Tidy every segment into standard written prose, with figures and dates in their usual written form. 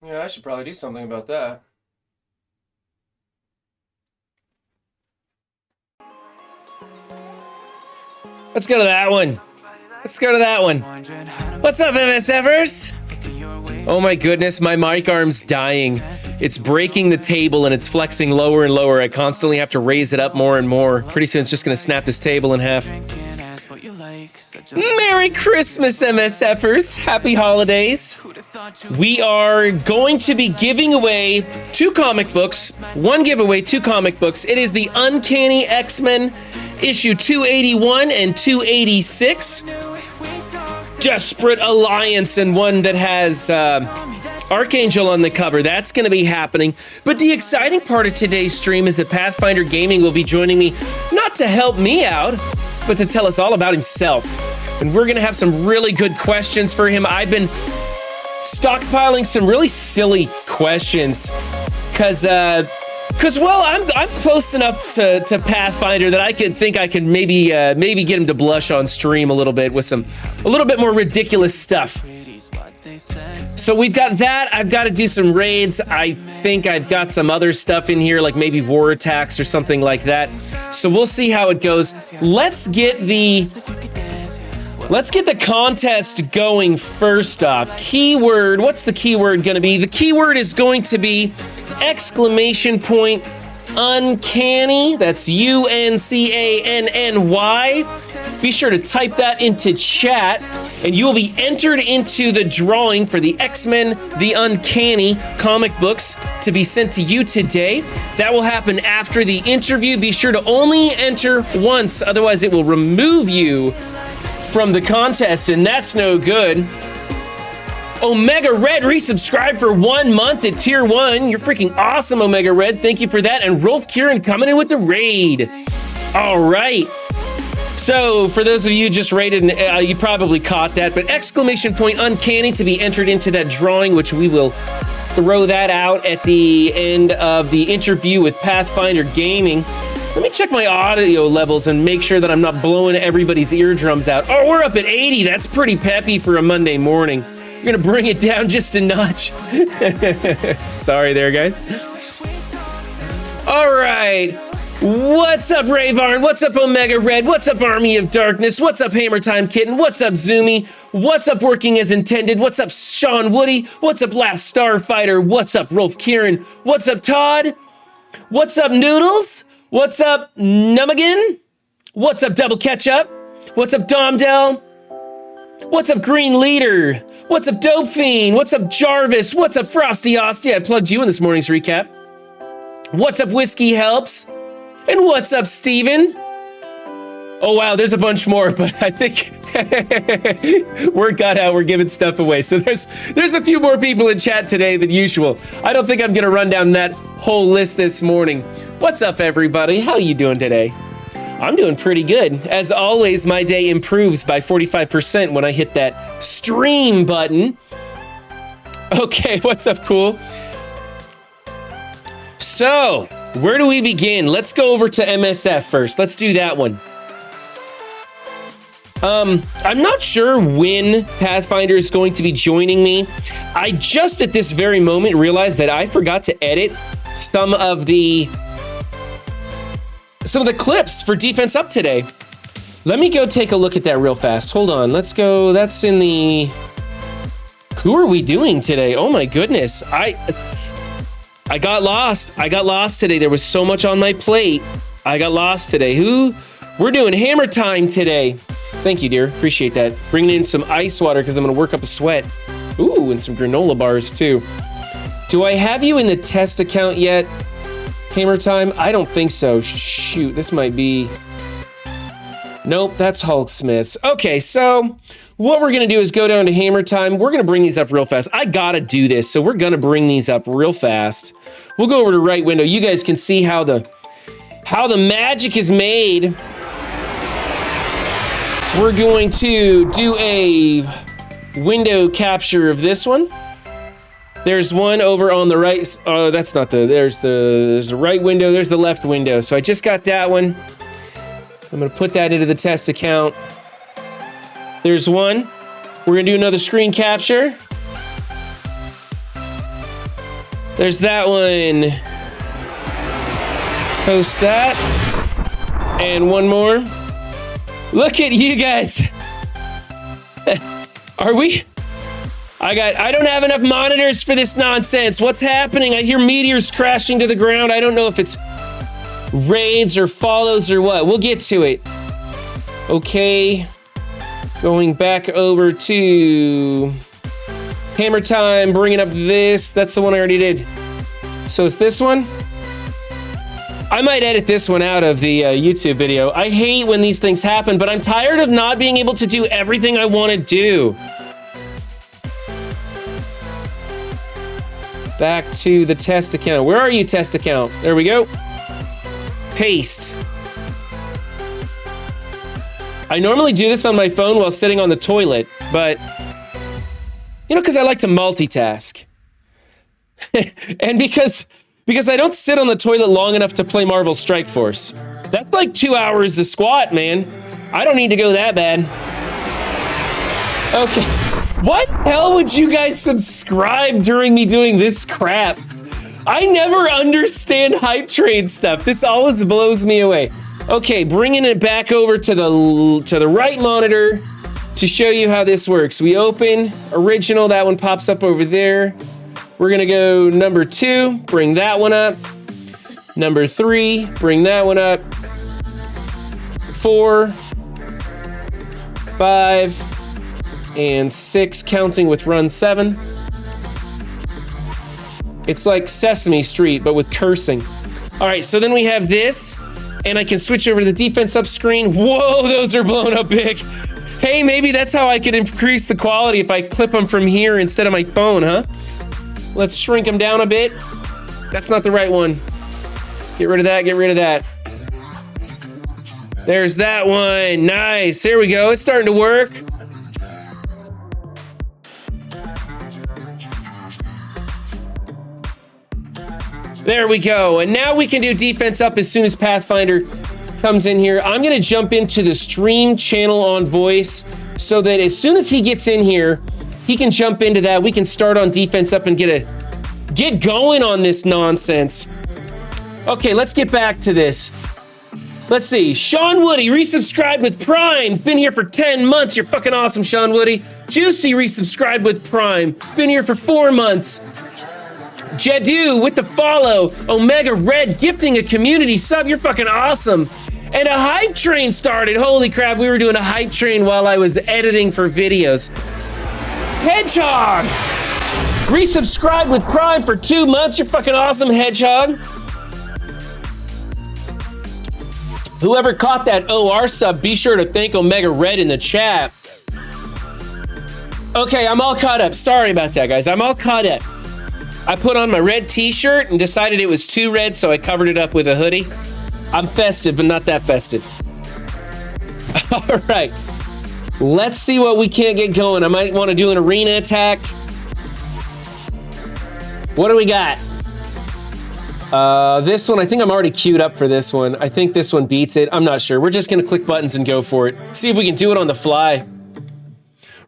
Yeah, I should probably do something about that. Let's go to that one. Let's go to that one. What's up, MSFers? Oh my goodness, my mic arm's dying. It's breaking the table and it's flexing lower and lower. I constantly have to raise it up more and more. Pretty soon it's just gonna snap this table in half. Merry Christmas, MSFers. Happy holidays. We are going to be giving away 2 comic books. 1 giveaway, 2 comic books. It is the Uncanny X-Men issue 281 and 286. Desperate Alliance, and one that has Archangel on the cover. That's going to be happening. But the exciting part of today's stream is that Pathfinder Gaming will be joining me, not to help me out, but to tell us all about himself. And we're going to have some really good questions for him. I've been stockpiling some really silly questions because well, I'm close enough to Pathfinder that I could think I can maybe get him to blush on stream a little bit with a little bit more ridiculous stuff. So we've got that. I've got to do some raids. I think I've got some other stuff in here, like maybe war attacks or something like that. So we'll see how it goes. Let's get the contest going first off. Keyword, what's the keyword going to be? The keyword is going to be exclamation point uncanny. That's UNCANNY. Be sure to type that into chat and you will be entered into the drawing for the X-Men The Uncanny comic books to be sent to you today. That will happen after the interview. Be sure to only enter once, otherwise it will remove you from the contest, and that's no good. Omega Red resubscribed for 1 month at tier 1. You're freaking awesome, Omega Red. Thank you for that. And Rolf Kieran coming in with the raid. All right. So for those of you just rated, you probably caught that, but exclamation point uncanny to be entered into that drawing, which we will throw that out at the end of the interview with Pathfinder Gaming. Let me check my audio levels and make sure that I'm not blowing everybody's eardrums out. Oh, we're up at 80. That's pretty peppy for a Monday morning. We're gonna bring it down just a notch. Sorry there, guys. All right. What's up, Rayvarn? What's up, Omega Red? What's up, Army of Darkness? What's up, Hammer Time Kitten? What's up, Zoomy? What's up, Working as Intended? What's up, Sean Woody? What's up, Last Starfighter? What's up, Rolf Kieran? What's up, Todd? What's up, Noodles? What's up, Numigan? What's up, Double Ketchup? What's up, Domdell? What's up, Green Leader? What's up, Dope Fiend? What's up, Jarvis? What's up, Frosty Osty? I plugged you in this morning's recap. What's up, Whiskey Helps? And what's up, Steven? Oh, wow, there's a bunch more, but I think word got out, we're giving stuff away. So there's a few more people in chat today than usual. I don't think I'm gonna run down that whole list this morning. What's up, everybody? How you doing today? I'm doing pretty good. As always, my day improves by 45% when I hit that stream button. Okay, what's up, cool? So, where do we begin? Let's go over to MSF first. Let's do that one. I'm not sure when Pathfinder is going to be joining me. I just at this very moment realized that I forgot to edit some of the clips for Defense Up today. Let me go take a look at that real fast. Hold on, let's go. That's in the... Who are we doing today? Oh my goodness. I got lost. I got lost today. There was so much on my plate. I got lost today. We're doing Hammer Time today. Thank you, dear. Appreciate that. Bringing in some ice water because I'm going to work up a sweat. Ooh, and some granola bars too. Do I have you in the test account yet? Hammer Time? I don't think so. Shoot, this might be... Nope, that's Hulk Smiths. Okay, so what we're going to do is go down to Hammer Time. We're going to bring these up real fast. I got to do this, so we're going to bring these up real fast. We'll go over to right window. You guys can see how the magic is made. We're going to do a window capture of this one. There's one over on the right. Oh, that's not there's the right window. There's the left window. So I just got that one. I'm going to put that into the test account. There's one. We're going to do another screen capture. There's that one. Post that. And one more. Look at you guys. Are we? I don't have enough monitors for this nonsense. What's happening? I hear meteors crashing to the ground. I don't know if it's raids or follows or what. We'll get to it. Okay. Going back over to Hammer Time, bringing up this. That's the one I already did. So it's this one. I might edit this one out of the YouTube video. I hate when these things happen, but I'm tired of not being able to do everything I want to do. Back to the test account. Where are you, test account? There we go. Paste. I normally do this on my phone while sitting on the toilet, but you know, because I like to multitask. And because I don't sit on the toilet long enough to play Marvel Strike Force. That's like 2 hours a squat, man. I don't need to go that bad. Okay. What the hell would you guys subscribe during me doing this crap? I never understand hype train stuff. This always blows me away. Okay, bringing it back over to the right monitor to show you how this works. We open original, that one pops up over there. We're gonna go number 2, bring that one up. Number 3, bring that one up. 4, 5, and 6, counting with run 7. It's like Sesame Street, but with cursing. All right, so then we have this, and I can switch over to the defense up screen. Whoa, those are blown up big. Hey, maybe that's how I could increase the quality if I clip them from here instead of my phone, huh? Let's shrink them down a bit. That's not the right one. Get rid of that, get rid of that. There's that one, nice, there we go, it's starting to work. There we go, and now we can do defense up as soon as Pathfinder comes in here. I'm gonna jump into the stream channel on voice so that as soon as he gets in here, he can jump into that. We can start on defense up and get going on this nonsense. Okay, let's get back to this. Let's see, Sean Woody resubscribed with Prime. Been here for 10 months. You're fucking awesome, Sean Woody. Juicy resubscribed with Prime. Been here for 4 months. Jedu with the follow. Omega Red gifting a community sub. You're fucking awesome. And a hype train started. Holy crap, we were doing a hype train while I was editing for videos. Hedgehog resubscribed with Prime for 2 months. You're fucking awesome, Hedgehog. Whoever caught that OR sub, be sure to thank Omega Red in the chat. Okay, I'm all caught up. Sorry about that, guys. I'm all caught up. I put on my red t-shirt and decided it was too red, so I covered it up with a hoodie. I'm festive, but not that festive. All right. Let's see what we can't get going. I might want to do an arena attack. What do we got? This one, I think I'm already queued up for this one. I think this one beats it. I'm not sure. We're just gonna click buttons and go for it. See if we can do it on the fly.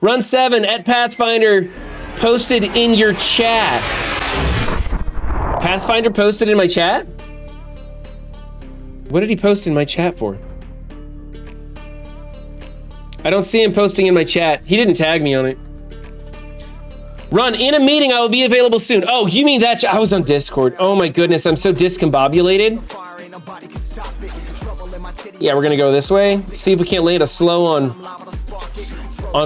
Run 7 at Pathfinder posted in your chat. Pathfinder posted in my chat? What did he post in my chat for? I don't see him posting in my chat. He didn't tag me on it. Run, in a meeting, I will be available soon. Oh, you mean that? I was on Discord. Oh my goodness, I'm so discombobulated. Yeah, we're gonna go this way. See if we can't land a slow on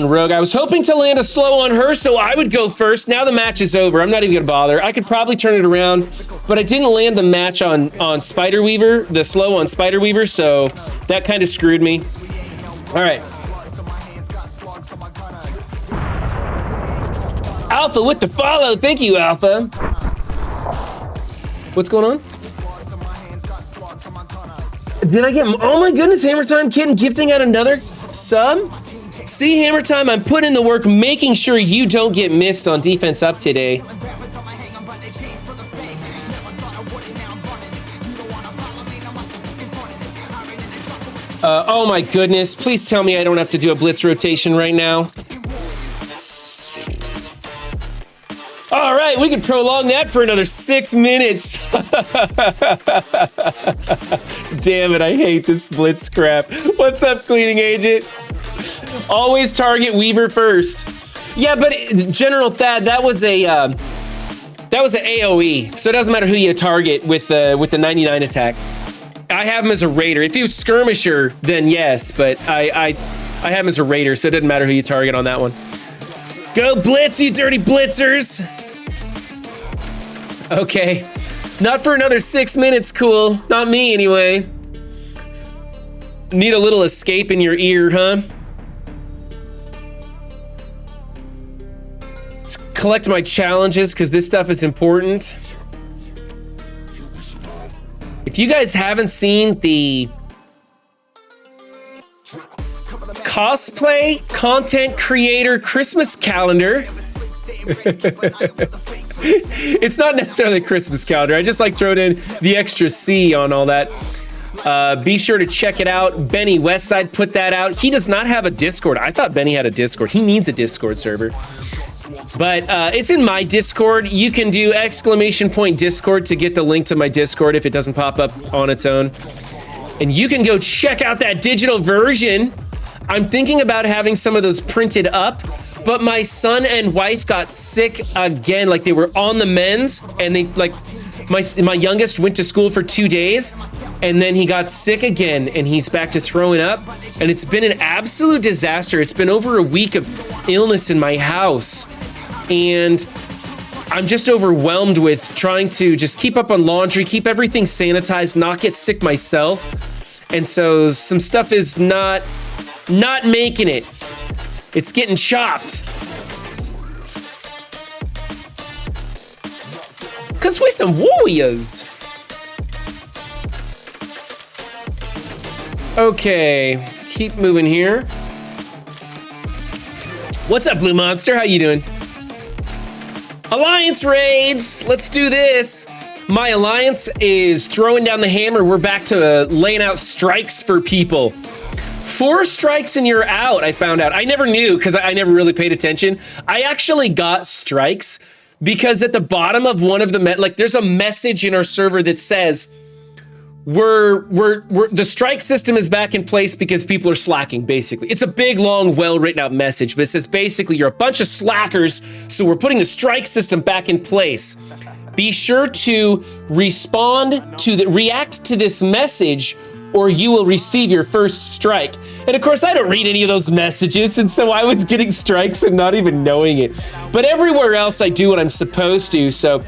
Rogue. I was hoping to land a slow on her, so I would go first. Now the match is over. I'm not even gonna bother. I could probably turn it around, but I didn't land the match on Spiderweaver, the slow on Spiderweaver, so that kind of screwed me. All right. Alpha with the follow. Thank you, Alpha. What's going on? Did I get... Oh my goodness, Hammer Time Kitten gifting out another sub? See, Hammer Time, I'm putting in the work, making sure you don't get missed on Defense Up today. Oh my goodness, please tell me I don't have to do a blitz rotation right now. All right, we can prolong that for another 6 minutes. Damn it, I hate this blitz crap. What's up, cleaning agent? Always target Weaver first. Yeah, but General Thad, that was an AoE, so it doesn't matter who you target with the 99 attack. I have him as a raider. If he was skirmisher, then yes, but I have him as a raider, so it doesn't matter who you target on that one. Go blitz, you dirty blitzers! Okay, not for another 6 minutes, cool. Not me, anyway. Need a little escape in your ear, huh? Let's collect my challenges, because this stuff is important. If you guys haven't seen the cosplay content creator Christmas calendar, it's not necessarily a Christmas calendar. I just like throwing in the extra C on all that. Be sure to check it out. Benny Westside put that out. He does not have a Discord. I thought Benny had a Discord. He needs a Discord server. But it's in my Discord. You can do !Discord to get the link to my Discord if it doesn't pop up on its own. And you can go check out that digital version. I'm thinking about having some of those printed up, but my son and wife got sick again. Like, they were on the mends, and they, like, my youngest went to school for 2 days, and then he got sick again, and he's back to throwing up. And it's been an absolute disaster. It's been over a week of illness in my house. And I'm just overwhelmed with trying to just keep up on laundry, keep everything sanitized, not get sick myself. And so some stuff is not making it. It's getting chopped. Cause we some warriors. Okay, keep moving here. What's up, Blue Monster? How you doing? Alliance raids, let's do this. My alliance is throwing down the hammer. We're back to laying out strikes for people. 4 strikes and you're out, I found out. I never knew because I never really paid attention. I actually got strikes because at the bottom of one of the, like, there's a message in our server that says, the strike system is back in place because people are slacking, basically. It's a big, long, well-written out message, but it says basically you're a bunch of slackers, so we're putting the strike system back in place. Be sure to react to this message, or you will receive your first strike. And of course, I don't read any of those messages, and so I was getting strikes and not even knowing it. But everywhere else, I do what I'm supposed to, so...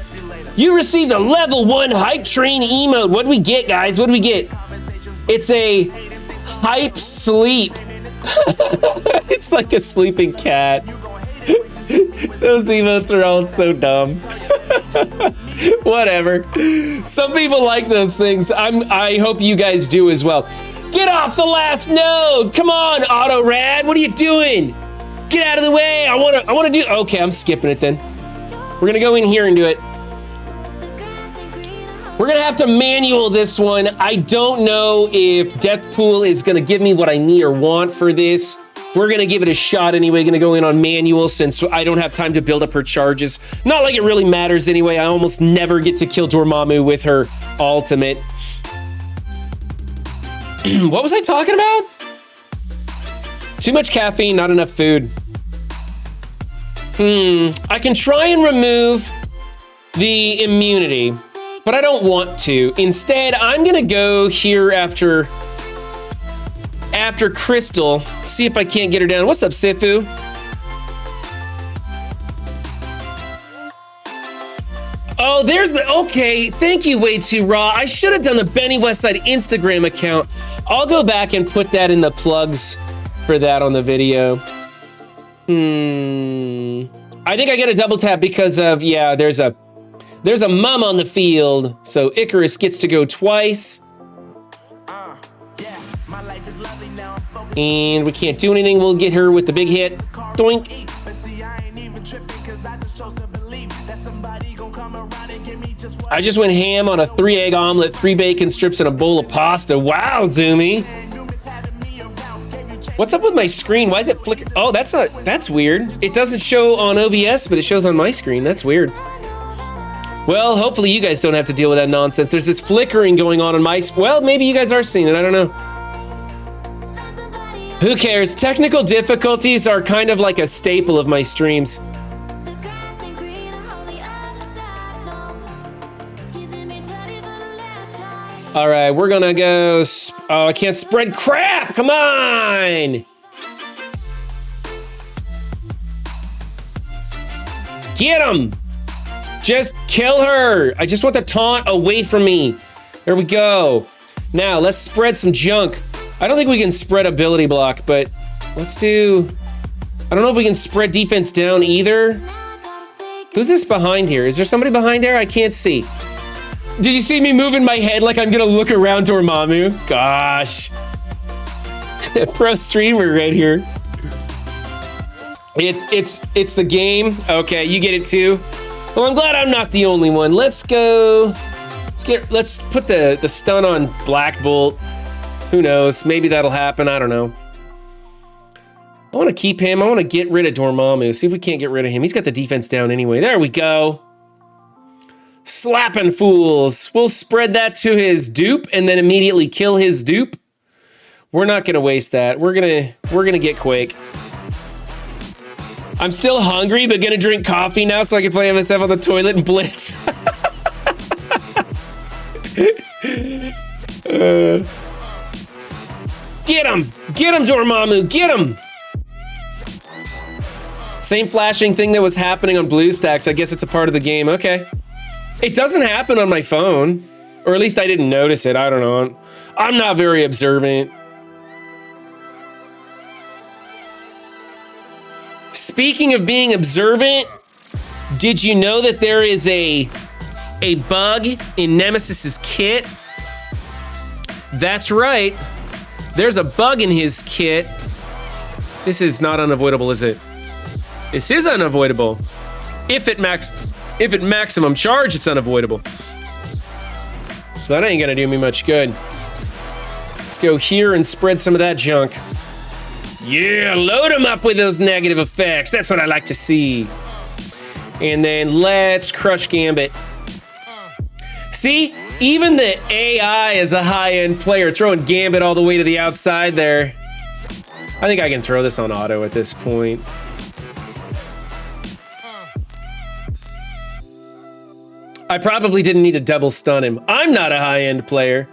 You received a level 1 hype train emote. What do we get, guys? What do we get? It's a hype sleep. It's like a sleeping cat. Those emotes are all so dumb. Whatever. Some people like those things. I hope you guys do as well. Get off the last node. Come on, Auto Rad. What are you doing? Get out of the way. I wanna do. Okay, I'm skipping it then. We're gonna go in here and do it. We're gonna have to manual this one. I don't know if Deathpool is gonna give me what I need or want for this. We're gonna give it a shot anyway. Gonna go in on manual since I don't have time to build up her charges. Not like it really matters anyway. I almost never get to kill Dormammu with her ultimate. What was I talking about? Too much caffeine, not enough food. I can try and remove the immunity, but I don't want to. Instead, I'm gonna go here after Crystal, see if I can't get her down. What's up, Sifu? Oh, there's the, okay, thank you, Way Too Raw. I should have done the Benny Westside Instagram account. I'll go back and put that in the plugs for that on the video. I think I get a double tap because of, yeah, there's a mum on the field, so Icarus gets to go twice. And we can't do anything. We'll get her with the big hit. Doink. I just went ham on a 3-egg omelet, 3 bacon strips, and a bowl of pasta. Wow, Zoomy. What's up with my screen? Why is it flicker? Oh, that's weird. It doesn't show on OBS, but it shows on my screen. That's weird. Well, hopefully you guys don't have to deal with that nonsense. There's this flickering going on my, well, maybe you guys are seeing it, I don't know. Who cares? Technical difficulties are kind of like a staple of my streams. All right, we're gonna go, oh, I can't spread crap, come on! Get him! Just kill her! I just want the taunt away from me. There we go. Now, let's spread some junk. I don't think we can spread ability block, but let's do, I don't know if we can spread defense down either. Who's this behind here? Is there somebody behind there? I can't see. Did you see me moving my head like I'm gonna look around Dormammu? Gosh. Pro streamer right here. It's the game. Okay, you get it too. Well, I'm glad I'm not the only one. Let's go. Let's put the stun on Black Bolt. Who knows? Maybe that'll happen. I don't know. I want to keep him. I want to get rid of Dormammu. See if we can't get rid of him. He's got the defense down anyway. There we go. Slapping fools. We'll spread that to his dupe and then immediately kill his dupe. We're not gonna waste that. We're gonna get Quake. I'm still hungry, but gonna drink coffee now so I can play MSF on the toilet and blitz. Get him! Get him, Dormammu! Get him! Same flashing thing that was happening on BlueStacks. I guess it's a part of the game. Okay. It doesn't happen on my phone, or at least I didn't notice it. I don't know. I'm not very observant. Speaking of being observant, did you know that there is a bug in Nemesis's kit? That's right. There's a bug in his kit. This is not unavoidable, is it? This is unavoidable. If at maximum charge, it's unavoidable. So that ain't gonna do me much good. Let's go here and spread some of that junk. Yeah, load them up with those negative effects. That's what I like to see. And then let's crush Gambit. See, even the AI is a high-end player, throwing Gambit all the way to the outside there. I think I can throw this on auto at this point. I probably didn't need to double stun him. I'm not a high-end player.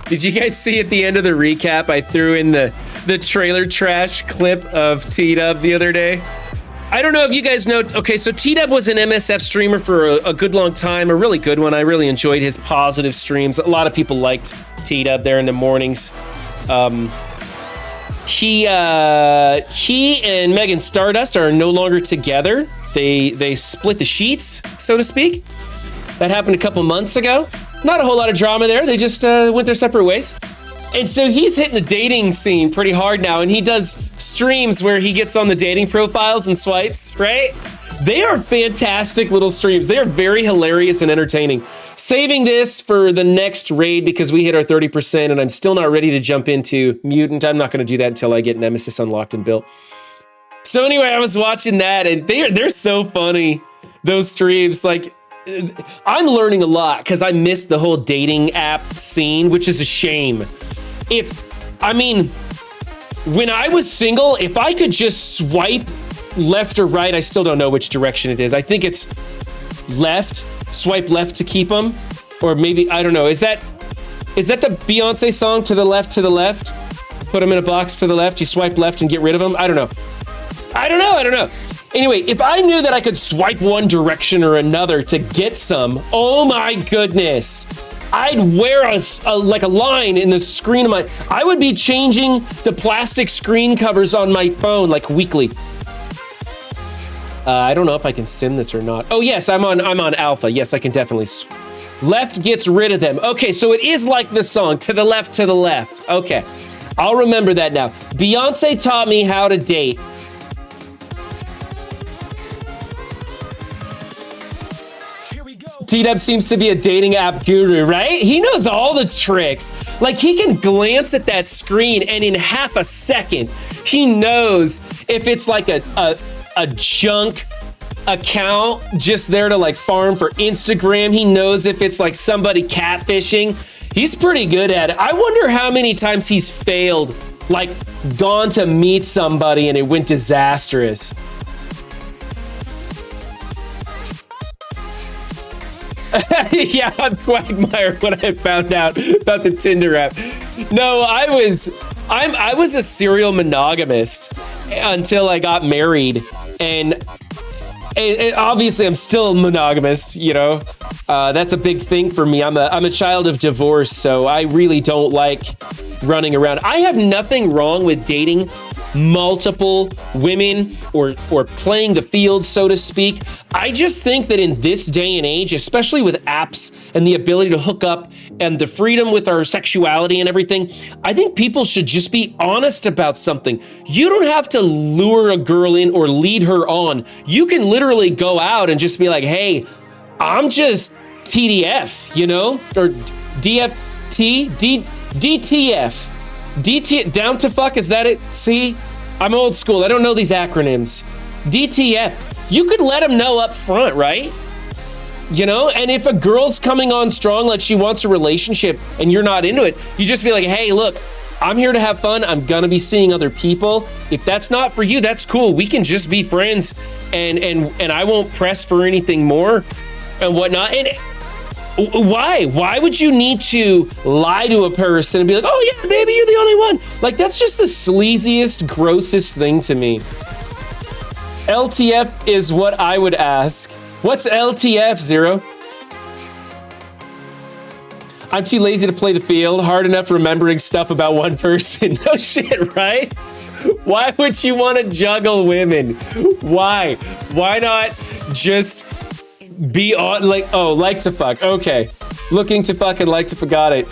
Did you guys see at the end of the recap, I threw in the trailer trash clip of T-Dub the other day? I don't know if you guys know, okay, so T-Dub was an MSF streamer for a good long time, a really good one. I really enjoyed his positive streams. A lot of people liked T-Dub there in the mornings. He and Megan Stardust are no longer together. They split the sheets, so to speak. That happened a couple months ago. Not a whole lot of drama there. They just went their separate ways. And so he's hitting the dating scene pretty hard now, and he does streams where he gets on the dating profiles and swipes, right? They are fantastic little streams. They are very hilarious and entertaining. Saving this for the next raid because we hit our 30% and I'm still not ready to jump into Mutant. I'm not going to do that until I get Nemesis unlocked and built. So anyway, I was watching that and they're so funny, those streams. Like, I'm learning a lot because I missed the whole dating app scene, which is a shame. When I was single, if I could just swipe left or right, I still don't know which direction it is. I think it's left, swipe left to keep them. Or maybe, I don't know. Is that the Beyonce song, To the Left, To the Left? Put them in a box to the left, you swipe left and get rid of them? I don't know. Anyway, if I knew that I could swipe one direction or another to get some, oh my goodness. I'd wear like a line in the screen of I would be changing the plastic screen covers on my phone like weekly. I don't know if I can sim this or not. Oh yes, I'm on alpha. Yes, I can definitely. Left gets rid of them. Okay, so it is like the song, to the left, to the left. Okay, I'll remember that now. Beyonce taught me how to date. T-Dub seems to be a dating app guru, right? He knows all the tricks. Like, he can glance at that screen and in half a second, he knows if it's like a junk account just there to like farm for Instagram. He knows if it's like somebody catfishing. He's pretty good at it. I wonder how many times he's failed, like gone to meet somebody and it went disastrous. Yeah, I'm Quagmire when I found out about the Tinder app. No, I was a serial monogamist until I got married, and obviously I'm still monogamous, you know. That's a big thing for me. I'm a child of divorce, so I really don't like running around. I have nothing wrong with dating multiple women or playing the field, so to speak. I just think that in this day and age, especially with apps and the ability to hook up and the freedom with our sexuality and everything, I think people should just be honest about something. You don't have to lure a girl in or lead her on. You can literally go out and just be like, hey, I'm just TDF, you know, or DFT, DTF. DT, down to fuck, is that it? See, I'm old school. I don't know these acronyms. DTF. You could let them know up front, right? You know, and if a girl's coming on strong, like she wants a relationship and you're not into it, you just be like, hey, look, I'm here to have fun. I'm gonna be seeing other people. If that's not for you, that's cool. We can just be friends, and I won't press for anything more and whatnot. And why would you need to lie to a person and be like, oh yeah, baby, you're the only one? Like, that's just the sleaziest, grossest thing to me. LTF is what I would ask. What's LTF, Zero? I'm too lazy to play the field, hard enough remembering stuff about one person. No shit, right? Why would you want to juggle women? Why? Why not just be on, like, oh, like to fuck. Okay. Looking to fuck and like to fuck. Got it.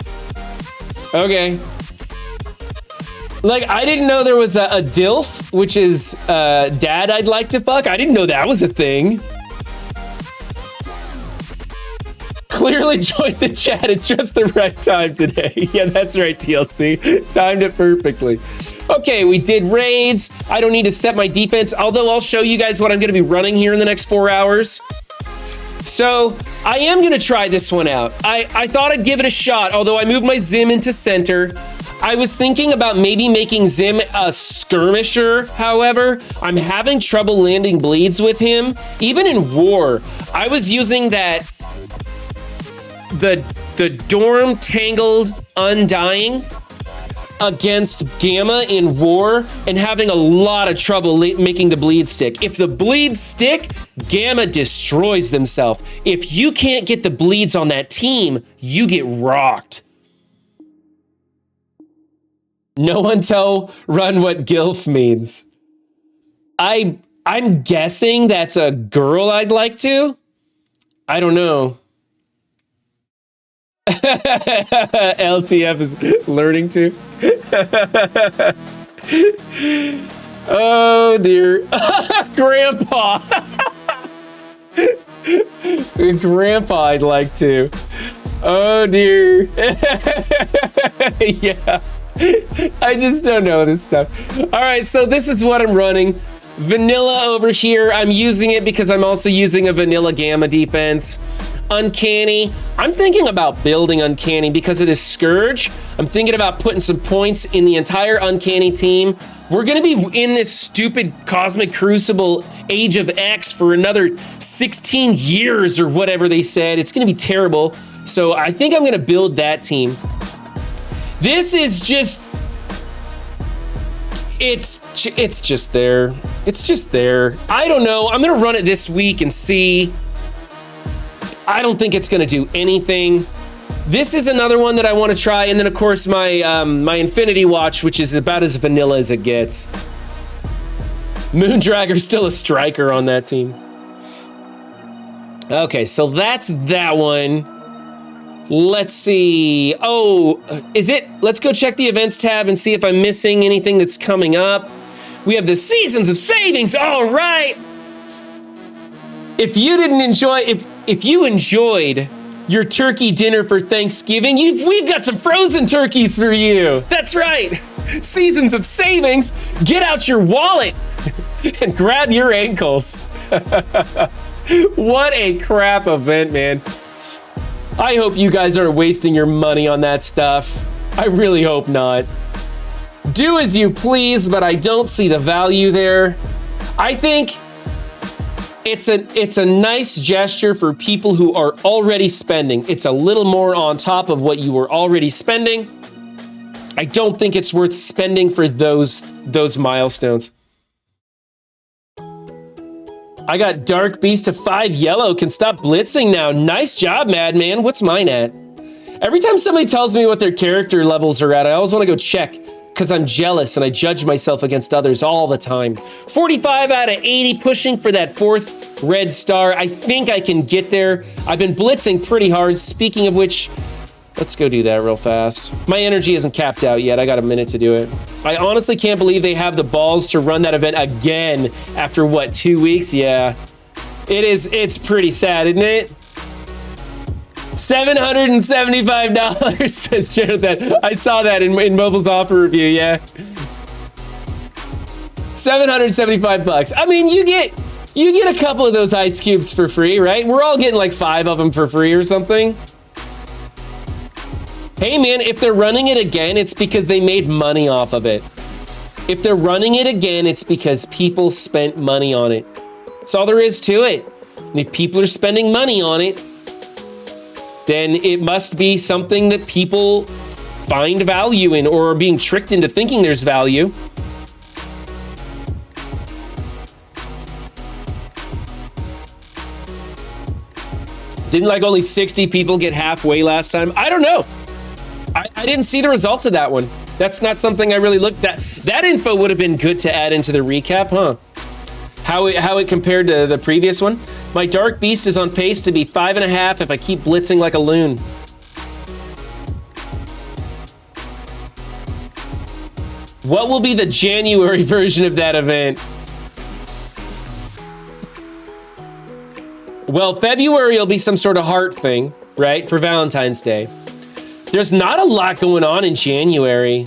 Okay. Like, I didn't know there was a DILF, which is dad I'd like to fuck. I didn't know that was a thing. Clearly joined the chat at just the right time today. Yeah, that's right, TLC. Timed it perfectly. Okay, we did raids. I don't need to set my defense, although I'll show you guys what I'm going to be running here in the next 4 hours. So I am going to try this one out. I thought I'd give it a shot, although I moved my Zim into center. I was thinking about maybe making Zim a skirmisher. However, I'm having trouble landing bleeds with him. Even in war, I was using that the Dorm Tangled Undying against Gamma in war and having a lot of trouble making the bleed stick. If the bleeds stick, Gamma destroys themselves. If you can't get the bleeds on that team, you get rocked. No one tell Run what GILF means. I'm guessing that's a girl I'd like to. I don't know. LTF is learning to. Oh dear. Grandpa. Grandpa I'd like to. Oh dear. Yeah. I just don't know this stuff. All right, so this is what I'm running. Vanilla over here. I'm using it because I'm also using a vanilla Gamma defense. Uncanny. I'm thinking about building Uncanny because of this Scourge. I'm thinking about putting some points in the entire Uncanny team. We're gonna be in this stupid Cosmic Crucible Age of X for another 16 years or whatever they said. It's gonna be terrible. So I think I'm gonna build that team. This is just, it's just there. It's just there. I don't know. I'm gonna run it this week and see. I don't think it's gonna do anything. This is another one that I want to try, and then of course my my Infinity Watch, which is about as vanilla as it gets. Moondragger's still a striker on that team. Okay, so that's that one. Let's see. Oh, is it? Let's go check the events tab and see if I'm missing anything that's coming up. We have the Seasons of Savings. All right. If you didn't enjoy, if you enjoyed your turkey dinner for Thanksgiving, we've got some frozen turkeys for you. That's right. Seasons of savings. Get out your wallet and grab your ankles. What a crap event, man. I hope you guys aren't wasting your money on that stuff. I really hope not. Do as you please, but I don't see the value there. I think it's a nice gesture for people who are already spending. It's a little more on top of what you were already spending. I don't think it's worth spending for those milestones. I got Dark Beast to 5 yellow, can stop blitzing now. Nice job, Madman. What's mine at? Every time somebody tells me what their character levels are at, I always want to go check because I'm jealous and I judge myself against others all the time. 45 out of 80, pushing for that 4th red star. I think I can get there. I've been blitzing pretty hard. Speaking of which, let's go do that real fast. My energy isn't capped out yet. I got a minute to do it. I honestly can't believe they have the balls to run that event again after what, 2 weeks? Yeah, it's pretty sad, isn't it? $775, says Jonathan. I saw that in Mobile's offer review, yeah. 775 bucks. I mean, you get a couple of those ice cubes for free, right? We're all getting like 5 of them for free or something. Hey man, if they're running it again, it's because they made money off of it. If they're running it again, it's because people spent money on it. That's all there is to it. And if people are spending money on it, then it must be something that people find value in or are being tricked into thinking there's value. Didn't like only 60 people get halfway last time? I don't know. I didn't see the results of that one. That's not something I really looked at. That info would have been good to add into the recap, huh? How it compared to the previous one. My Dark Beast is on pace to be 5.5 if I keep blitzing like a loon. What will be the January version of that event? Well, February will be some sort of heart thing, right? For Valentine's Day. There's not a lot going on in January.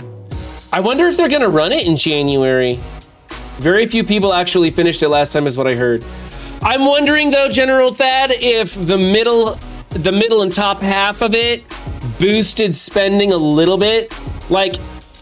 I wonder if they're gonna run it in January. Very few people actually finished it last time is what I heard. I'm wondering though, General Thad, if the middle and top half of it boosted spending a little bit. Like,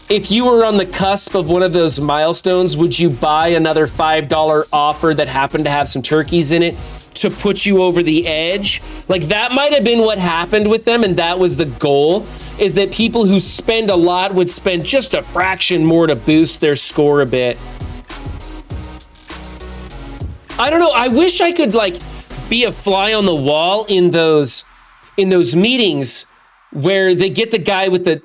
if you were on the cusp of one of those milestones, would you buy another $5 offer that happened to have some turkeys in it to put you over the edge? Like, that might have been what happened with them, and that was the goal, is that people who spend a lot would spend just a fraction more to boost their score a bit. I don't know. I wish I could like be a fly on the wall in those meetings where they get the guy with the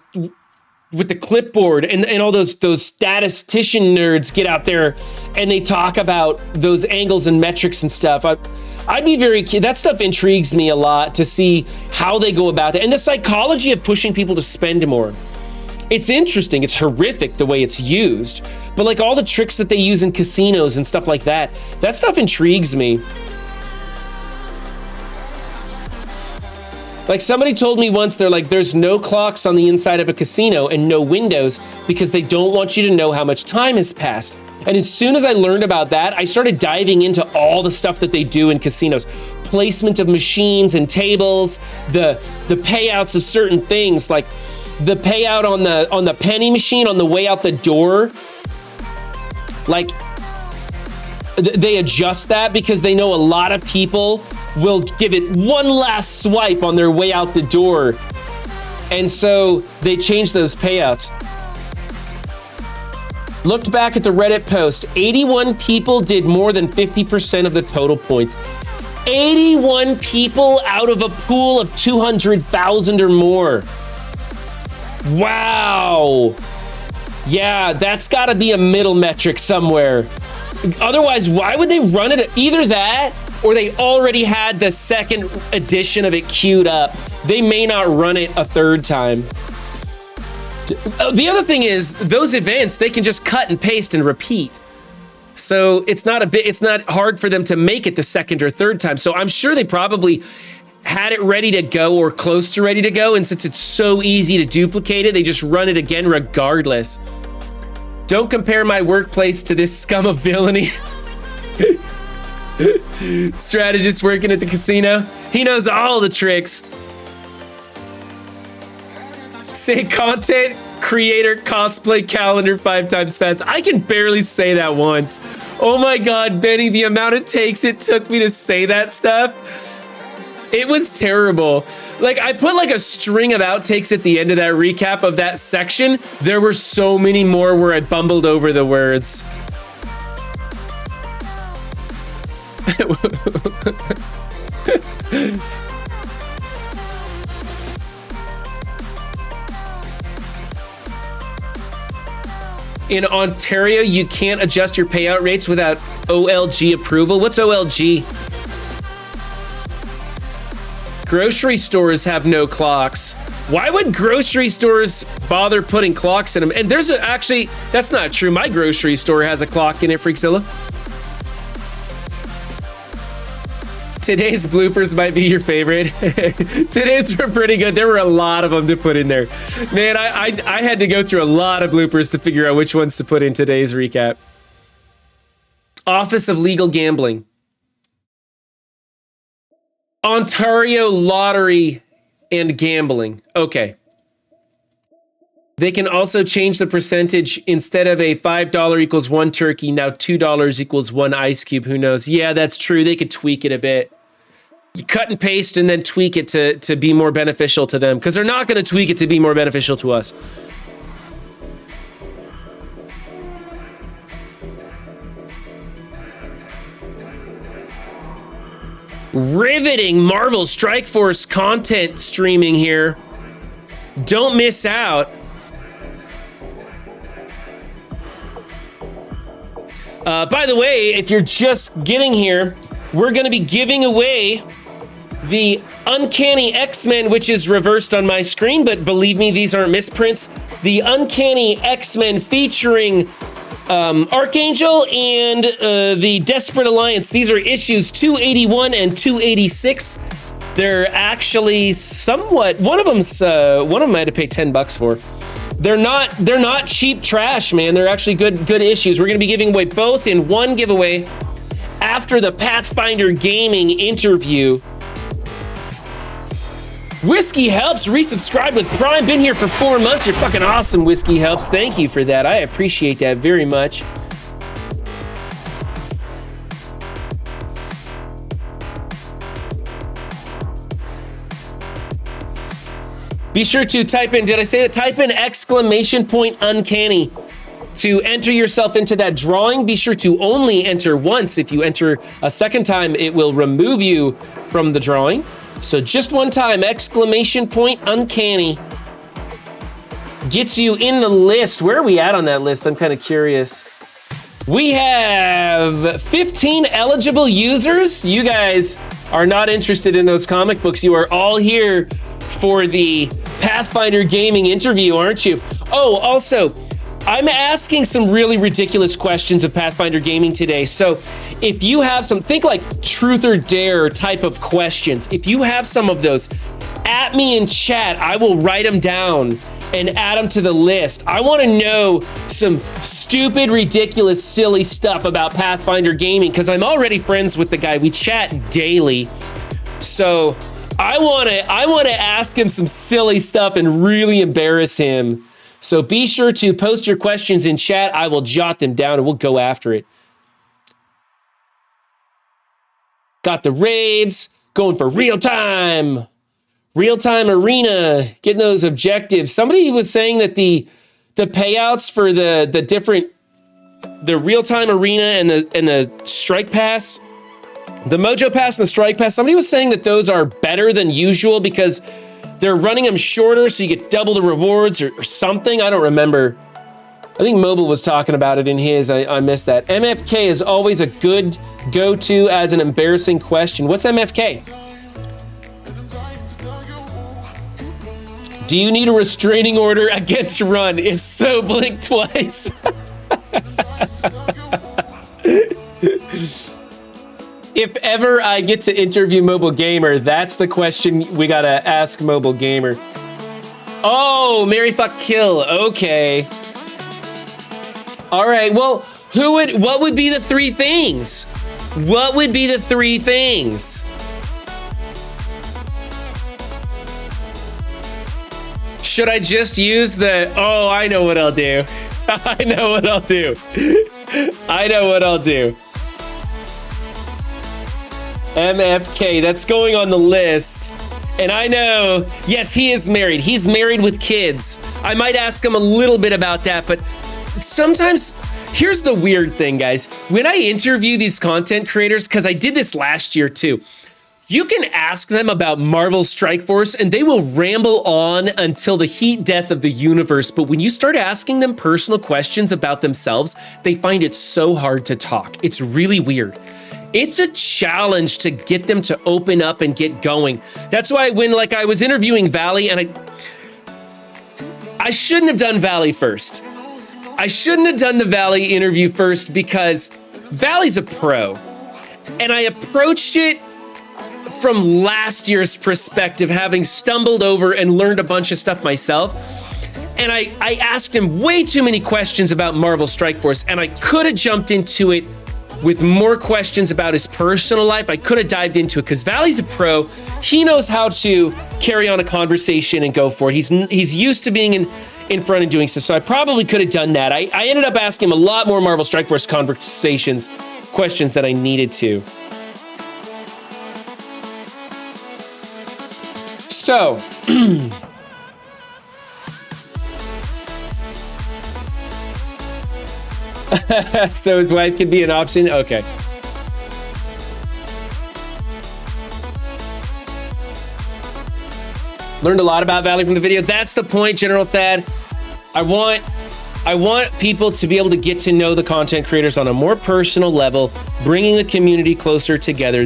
clipboard and all those statistician nerds get out there and they talk about those angles and metrics and stuff. I'd be very curious. That stuff intrigues me a lot to see how they go about it and the psychology of pushing people to spend more. It's interesting. It's horrific the way it's used, but like all the tricks that they use in casinos and stuff like that, that stuff intrigues me. Like somebody told me once, they're like, there's no clocks on the inside of a casino and no windows because they don't want you to know how much time has passed. And as soon as I learned about that, I started diving into all the stuff that they do in casinos. Placement of machines and tables, the payouts of certain things, like the payout on the penny machine on the way out the door. Like they adjust that because they know a lot of people will give it one last swipe on their way out the door. And so they change those payouts. Looked back at the Reddit post, 81 people did more than 50% of the total points. 81 people out of a pool of 200,000 or more. Wow. Yeah, that's gotta be a middle metric somewhere. Otherwise, why would they run it? Either that, or they already had the second edition of it queued up. They may not run it a third time. The other thing is, those events, they can just cut and paste and repeat. So it's not hard for them to make it the second or third time. So I'm sure they probably had it ready to go or close to ready to go. And since it's so easy to duplicate it, they just run it again regardless. Don't compare my workplace to this scum of villainy. Strategist working at the casino. He knows all the tricks. Say content creator cosplay calendar 5 times fast. I can barely say that once. Oh my God, Benny, the amount of takes it took me to say that stuff. It was terrible. Like, I put like a string of outtakes at the end of that recap of that section. There were so many more where I bumbled over the words. In Ontario, you can't adjust your payout rates without OLG approval. What's OLG? Grocery stores have no clocks. Why would grocery stores bother putting clocks in them? And there's actually, that's not true. My grocery store has a clock in it, Freakzilla. Today's bloopers might be your favorite. Today's were pretty good. There were a lot of them to put in there. Man, I had to go through a lot of bloopers to figure out which ones to put in today's recap. Office of Legal Gambling. Ontario Lottery and Gambling. Okay. They can also change the percentage. Instead of a $5 equals 1 turkey, now $2 equals 1 ice cube. Who knows? Yeah, that's true. They could tweak it a bit. You cut and paste and then tweak it to be more beneficial to them, because they're not going to tweak it to be more beneficial to us. Riveting Marvel Strike Force content streaming here. Don't miss out. By the way, if you're just getting here, we're going to be giving away the Uncanny X-Men, which is reversed on my screen, but believe me, these aren't misprints. The Uncanny X-Men featuring Archangel and the Desperate Alliance. These are issues 281 and 286. They're actually somewhat, one of them I had to pay $10 for. They're not cheap trash, man. They're actually good issues. We're going to be giving away both in one giveaway after the Pathfinder Gaming interview. Whiskey Helps resubscribed with Prime. Been here for 4 months. You're fucking awesome, Whiskey Helps. Thank you for that. I appreciate that very much. Be sure to type in, did I say that? Type in !uncanny to enter yourself into that drawing. Be sure to only enter once. If you enter a second time, it will remove you from the drawing. So just one time, !uncanny gets you in the list. Where are we at on that list? I'm kind of curious. We have 15 eligible users. You guys are not interested in those comic books. You are all here for the Pathfinder Gaming interview, aren't you? Oh, also, I'm asking some really ridiculous questions of Pathfinder Gaming today. So if you have some, think like truth or dare type of questions. If you have some of those, at me in chat. I will write them down and add them to the list. I want to know some stupid, ridiculous, silly stuff about Pathfinder Gaming, because I'm already friends with the guy. We chat daily. So I want to ask him some silly stuff and really embarrass him. So be sure to post your questions in chat. I will jot them down and we'll go after it. Got the raids, going for real-time arena, getting those objectives. Somebody was saying that the payouts for the real-time arena and the strike pass, the Mojo Pass and the Strike Pass, somebody was saying that those are better than usual because they're running them shorter so you get double the rewards or something. I don't remember. I think Mobile was talking about it in his. I missed that. MFK is always a good go-to as an embarrassing question. What's MFK? Do you need a restraining order against Run? If so, blink twice. If ever I get to interview Mobile Gamer, that's the question we gotta ask Mobile Gamer. Oh, marry, fuck, kill. Okay. All right. Well, what would be the three things? What would be the three things? Should I just use the, oh, I know what I'll do. I know what I'll do. I know what I'll do. MFK, that's going on the list. And I know, yes, he is married. He's married with kids. I might ask him a little bit about that, but sometimes, here's the weird thing, guys. When I interview these content creators, because I did this last year too, you can ask them about Marvel Strike Force and they will ramble on until the heat death of the universe. But when you start asking them personal questions about themselves, they find it so hard to talk. It's really weird. It's a challenge to get them to open up and get going. That's why when I was interviewing Valley, and I shouldn't have done Valley first. I shouldn't have done the Valley interview first because Valley's a pro. And I approached it from last year's perspective, having stumbled over and learned a bunch of stuff myself. And I asked him way too many questions about Marvel Strike Force, and I could have jumped into it with more questions about his personal life. I could have dived into it because Valley's a pro. He knows how to carry on a conversation and go for it. He's used to being in front and doing stuff. So I probably could have done that. I ended up asking him a lot more Marvel Strike Force questions that I needed to. So, so his wife could be an option? Okay. Learned a lot about Valley from the video. That's the point, General Thad. I want people to be able to get to know the content creators on a more personal level, bringing the community closer together.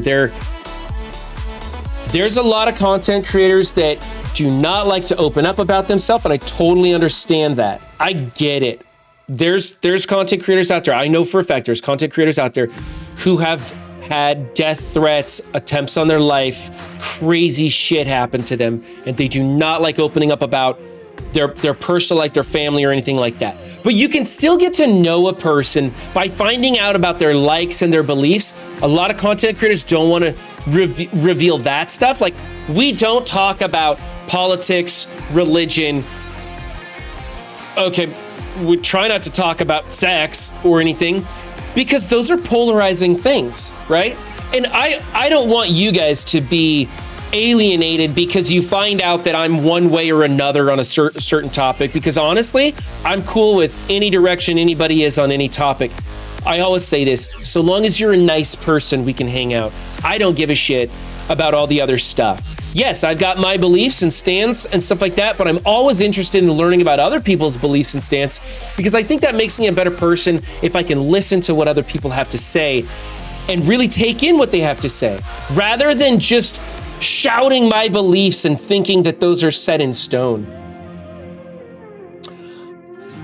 There's a lot of content creators that do not like to open up about themselves, and I totally understand that. I get it. There's content creators out there. I know for a fact there's content creators out there who have had death threats, attempts on their life, crazy shit happen to them, and they do not like opening up about their personal life, their family, or anything like that. But you can still get to know a person by finding out about their likes and their beliefs. A lot of content creators don't want to reveal that stuff. Like, we don't talk about politics, religion. Okay, we try not to talk about sex or anything because those are polarizing things, right? And I don't want you guys to be alienated because you find out that I'm one way or another on a certain topic, because honestly, I'm cool with any direction anybody is on any topic. I always say this, so long as you're a nice person, we can hang out. I don't give a shit about all the other stuff. Yes, I've got my beliefs and stance and stuff like that, but I'm always interested in learning about other people's beliefs and stance because I think that makes me a better person if I can listen to what other people have to say and really take in what they have to say, rather than just shouting my beliefs and thinking that those are set in stone.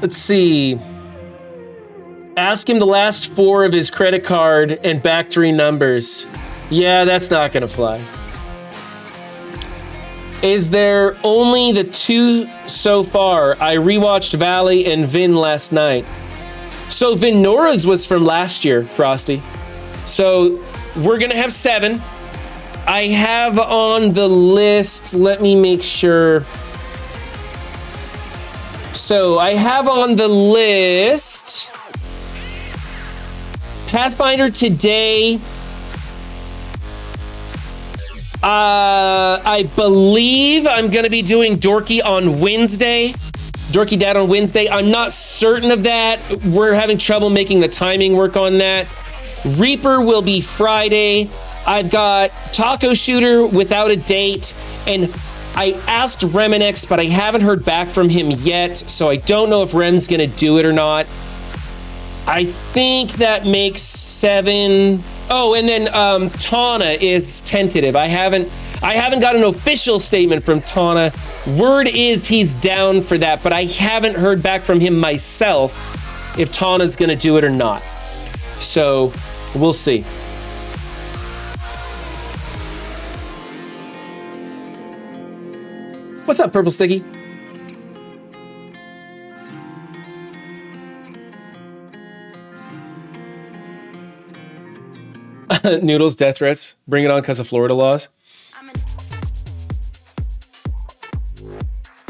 Let's see. Ask him the last 4 of his credit card and back 3 numbers. Yeah, that's not gonna fly. Is there only the 2 so far? I rewatched Valley and Vin last night. So Vinora's was from last year, Frosty. So we're gonna have 7. I have on the list, let me make sure. So I have on the list Pathfinder today. I believe I'm gonna be doing Dorky on Wednesday. Dorky Dad on Wednesday. I'm not certain of that. We're having trouble making the timing work on that. Reaper will be Friday. I've got Taco Shooter without a date, and I asked Reminex, but I haven't heard back from him yet, so I don't know if Rem's gonna do it or not. I think that makes 7. Oh, and then Tana is tentative. I haven't got an official statement from Tana. Word is he's down for that, but I haven't heard back from him myself if Tana's gonna do it or not. So we'll see. What's up, Purple Sticky? Noodles, death threats. Bring it on because of Florida laws.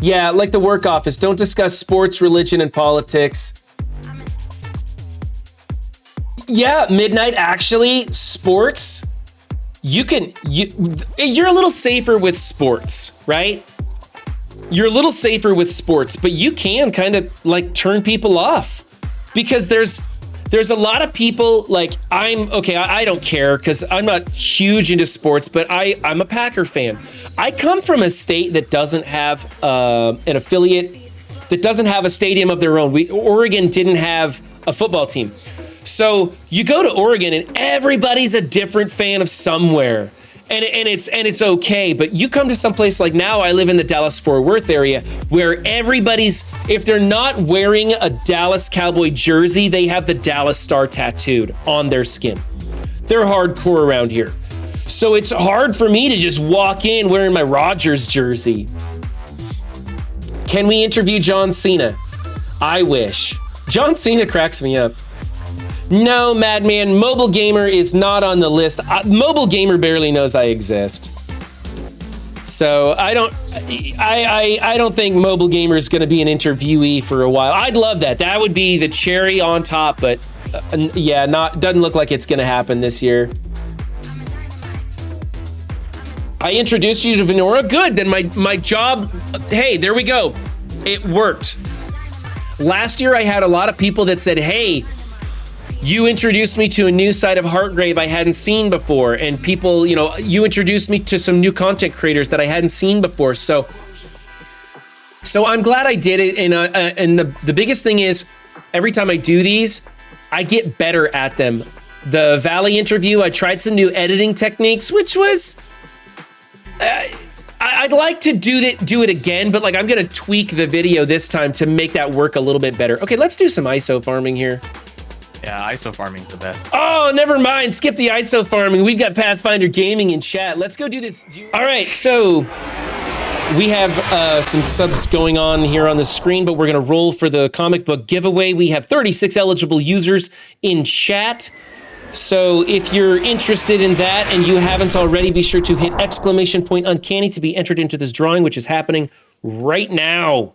Yeah, like the work office. Don't discuss sports, religion, and politics. Yeah, midnight, actually, sports. You're a little safer with sports, right? You're a little safer with sports, but you can kind of like turn people off because there's a lot of people like I don't care because I'm not huge into sports, but I'm a Packer fan. I come from a state that doesn't have an affiliate, that doesn't have a stadium of their own. Oregon didn't have a football team. So you go to Oregon and everybody's a different fan of somewhere. And it's okay, but you come to some place like now I live in the Dallas-Fort Worth area where everybody's, if they're not wearing a Dallas Cowboy jersey, they have the Dallas Star tattooed on their skin. They're hardcore around here. So it's hard for me to just walk in wearing my Rodgers jersey. Can we interview John Cena? I wish. John Cena cracks me up. No, Madman, Mobile Gamer is not on the list. Mobile Gamer barely knows I exist. So I don't think Mobile Gamer is going to be an interviewee for a while. I'd love that. That would be the cherry on top, but yeah, doesn't look like it's going to happen this year. I introduced you to Venora. Good. Then my job, hey, there we go. It worked. Last year I had a lot of people that said, hey, you introduced me to a new side of Heartgrave I hadn't seen before. And people, you introduced me to some new content creators that I hadn't seen before. So I'm glad I did it. And the biggest thing is every time I do these, I get better at them. The Valley interview, I tried some new editing techniques, which was, I'd like to do it again, but like I'm gonna tweak the video this time to make that work a little bit better. Okay, let's do some ISO farming here. Yeah, ISO farming's the best. Oh, never mind. Skip the ISO farming. We've got Pathfinder Gaming in chat. Let's go do this. All right, so we have some subs going on here on the screen, but we're going to roll for the comic book giveaway. We have 36 eligible users in chat. So if you're interested in that and you haven't already, be sure to hit !Uncanny to be entered into this drawing, which is happening right now.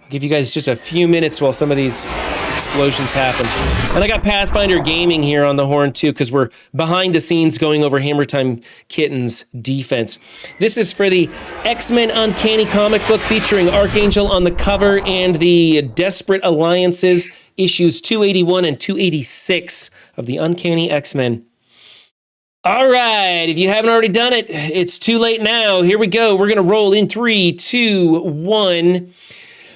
I'll give you guys just a few minutes while some of these explosions happen. And I got Pathfinder Gaming here on the horn too, because we're behind the scenes going over Hammer Time Kitten's defense. This is for the X-Men Uncanny comic book featuring Archangel on the cover and the Desperate Alliances issues 281 and 286 of the Uncanny X-Men. All right, if you haven't already done it, it's too late now. Here we go. We're going to roll in 3, 2, 1.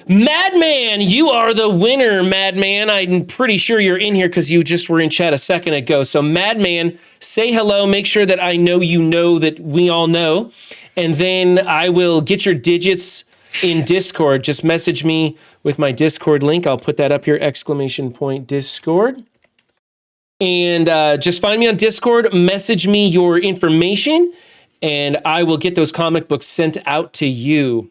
Madman, you are the winner, Madman. I'm pretty sure you're in here because you just were in chat a second ago. So Madman, say hello. Make sure that I know you know that we all know. And then I will get your digits in Discord. Just message me with my Discord link. I'll put that up here, !Discord. And just find me on Discord, message me your information, and I will get those comic books sent out to you.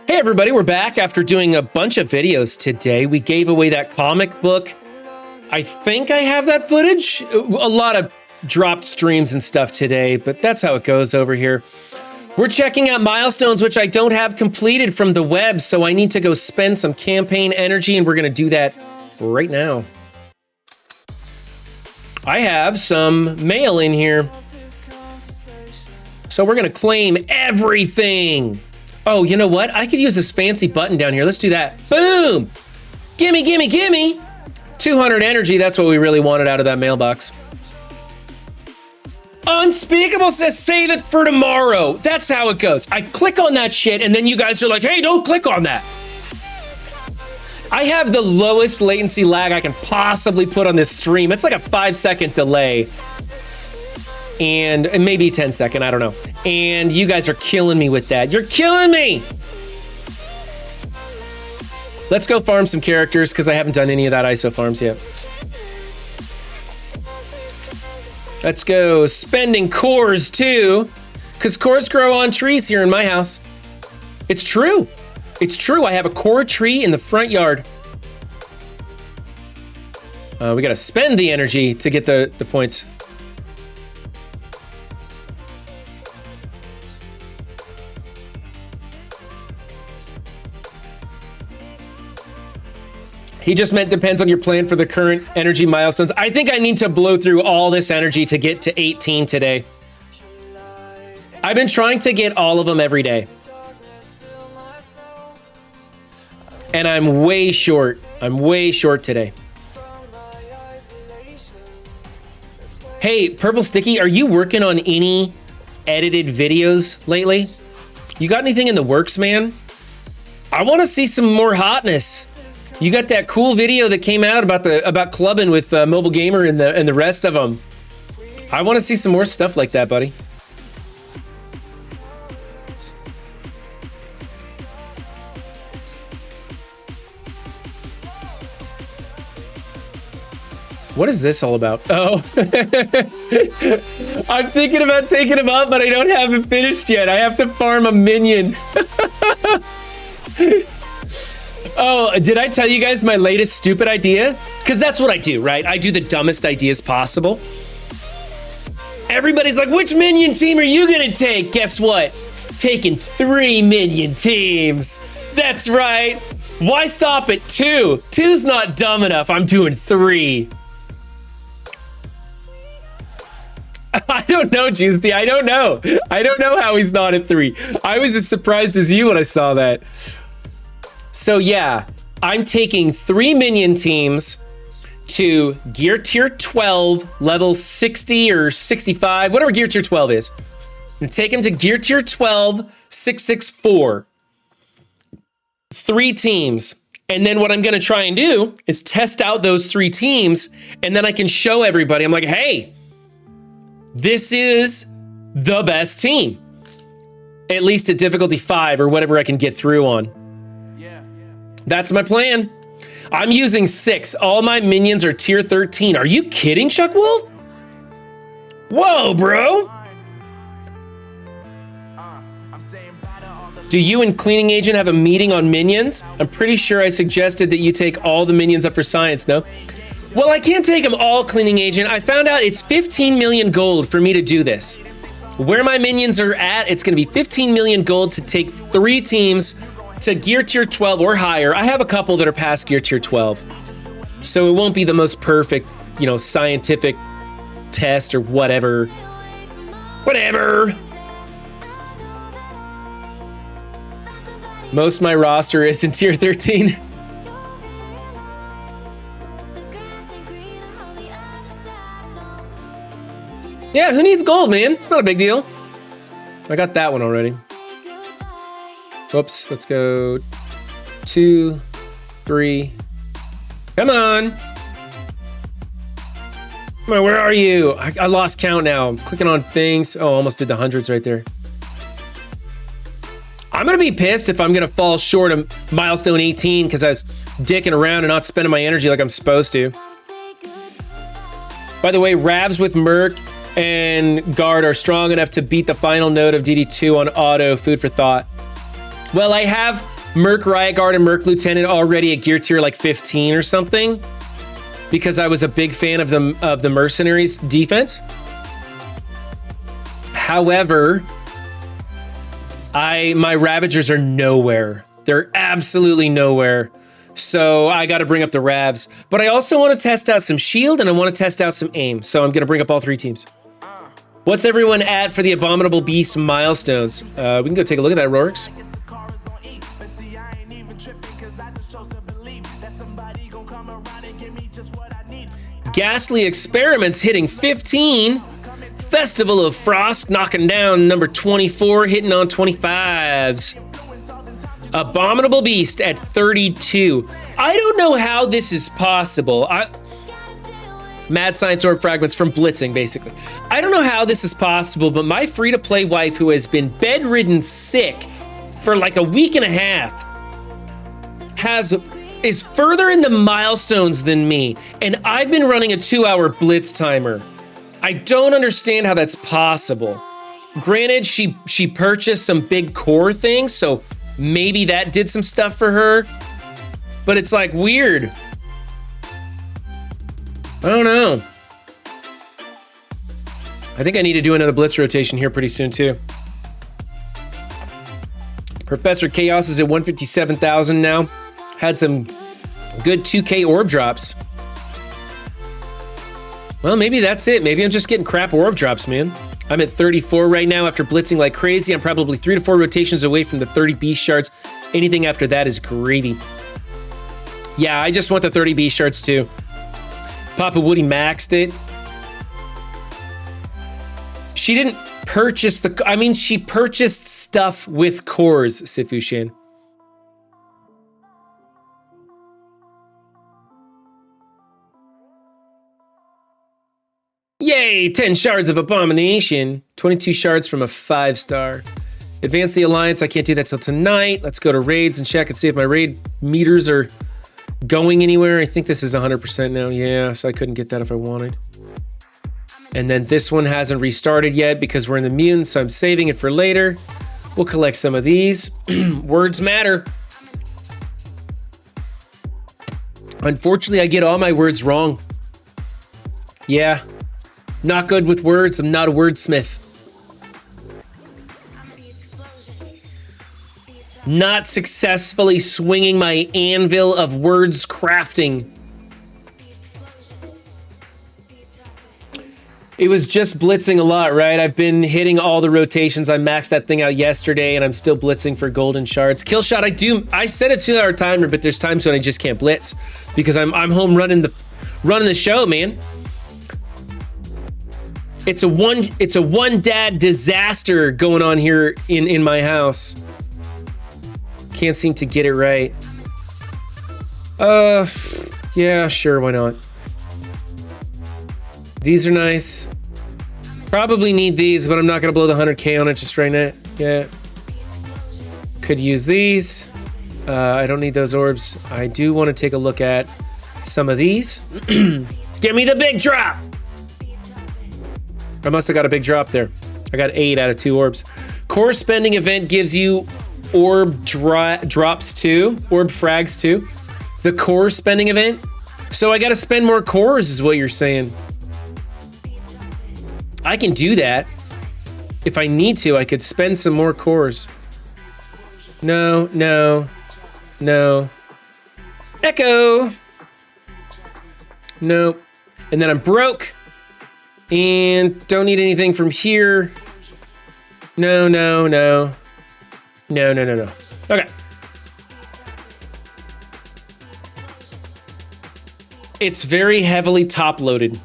Hey everybody, we're back after doing a bunch of videos today. We gave away that comic book. I think I have that footage. A lot of dropped streams and stuff today, but that's how it goes over here. We're checking out milestones, which I don't have completed from the web, so I need to go spend some campaign energy, and we're gonna do that right now. I have some mail in here. So we're gonna claim everything. Oh, you know what? I could use this fancy button down here. Let's do that. Boom! Gimme, gimme, gimme! 200 energy, that's what we really wanted out of that mailbox. Unspeakable says save it for tomorrow. That's how it goes. I click on that shit and then you guys are like, hey, don't click on that. I have the lowest latency lag I can possibly put on this stream. It's like a 5-second delay. And maybe 10-second, I don't know. And you guys are killing me with that. You're killing me! Let's go farm some characters because I haven't done any of that ISO farms yet. Let's go. Spending cores too, because cores grow on trees here in my house. It's true. It's true. I have a core tree in the front yard. We gotta spend the energy to get the points. He just meant depends on your plan for the current energy milestones. I think I need to blow through all this energy to get to 18 today. I've been trying to get all of them every day. And I'm way short. I'm way short today. Hey, Purple Sticky, are you working on any edited videos lately? You got anything in the works, man? I want to see some more hotness. You got that cool video that came out about clubbing with Mobile Gamer and the rest of them. I want to see some more stuff like that, buddy. What is this all about? Oh, I'm thinking about taking him up, but I don't have him finished yet. I have to farm a minion. Oh, did I tell you guys my latest stupid idea? Because that's what I do, right? I do the dumbest ideas possible. Everybody's like, which minion team are you gonna take? Guess what? Taking 3 minion teams. That's right. Why stop at 2? 2's not dumb enough. I'm doing 3. I don't know, Juicy. I don't know. I don't know how he's not at 3. I was as surprised as you when I saw that. So yeah, I'm taking 3 minion teams to gear tier 12, level 60 or 65, whatever gear tier 12 is. I'm gonna take them to gear tier 12, 664. 3 teams. And then what I'm gonna try and do is test out those 3 teams, and then I can show everybody. I'm like, hey, this is the best team. At least at difficulty 5 or whatever I can get through on. That's my plan. I'm using 6. All my minions are tier 13. Are you kidding, Chuck Wolf? Whoa, bro. Do you and Cleaning Agent have a meeting on minions? I'm pretty sure I suggested that you take all the minions up for science, no? Well, I can't take them all, Cleaning Agent. I found out it's 15 million gold for me to do this. Where my minions are at, it's gonna be 15 million gold to take 3 teams to gear tier 12 or higher. I have a couple that are past gear tier 12. So it won't be the most perfect, you know, scientific test or whatever. Whatever. Most of my roster is in tier 13. Yeah, who needs gold, man? It's not a big deal. I got that one already. Whoops, let's go 2, 3. Come on. Come on, where are you? I lost count now. I'm clicking on things. Oh, almost did the hundreds right there. I'm gonna be pissed if I'm gonna fall short of milestone 18 because I was dicking around and not spending my energy like I'm supposed to. By the way, Ravs with Merc and Guard are strong enough to beat the final node of DD2 on auto. Food for thought. Well, I have Merc Riot Guard and Merc Lieutenant already at gear tier like 15 or something because I was a big fan of the Mercenaries defense. However, my Ravagers are nowhere. They're absolutely nowhere. So I got to bring up the Ravs. But I also want to test out some shield and I want to test out some aim. So I'm going to bring up all 3 teams. What's everyone at for the Abominable Beast milestones? We can go take a look at that, Rorix. Ghastly Experiments hitting 15. Festival of Frost knocking down number 24, hitting on 25s. Abominable Beast at 32. I don't know how this is possible. Mad Science Orb fragments from blitzing, basically. I don't know how this is possible, but my free-to-play wife, who has been bedridden sick for like a week and a half, is further in the milestones than me, and I've been running a 2-hour blitz timer. I don't understand how that's possible. Granted, she purchased some big core things, so maybe that did some stuff for her. But it's like weird. I don't know. I think I need to do another blitz rotation here pretty soon too. Professor Chaos is at 157,000 now. Had some good 2K orb drops. Well, maybe that's it. Maybe I'm just getting crap orb drops, man. I'm at 34 right now after blitzing like crazy. I'm probably 3 to 4 rotations away from the 30 beast shards. Anything after that is gravy. Yeah, I just want the 30 beast shards too. Papa Woody maxed it. She didn't purchase she purchased stuff with cores, Sifushin. Yay, 10 shards of abomination. 22 shards from a 5-star. Advance the alliance, I can't do that till tonight. Let's go to raids and check and see if my raid meters are going anywhere. I think this is 100% now, yeah, so I couldn't get that if I wanted. And then this one hasn't restarted yet because we're in the mutants, so I'm saving it for later. We'll collect some of these. Words matter. Unfortunately, I get all my words wrong. Yeah. Not good with words. I'm not a wordsmith. Not successfully swinging my anvil of words crafting. It was just blitzing a lot, right? I've been hitting all the rotations. I maxed that thing out yesterday, and I'm still blitzing for golden shards. Kill shot, I set a 2-hour timer, but there's times when I just can't blitz because I'm home running the show, man. It's a one dad disaster going on here in my house. Can't seem to get it right. Yeah, sure, why not? These are nice. Probably need these, but I'm not gonna blow the 100K on it just right now. Yeah. Could use these. I don't need those orbs. I do want to take a look at some of these. Give me the big drop. I must have got a big drop there. I got 8 out of 2 orbs. Core spending event gives you orb drops too, orb frags too. The core spending event. So I gotta spend more cores is what you're saying. I can do that. If I need to, I could spend some more cores. No, no, no. Echo. Nope. And then I'm broke. And don't need anything from here. No, no, no. No, no, no, no. Okay. It's very heavily top-loaded.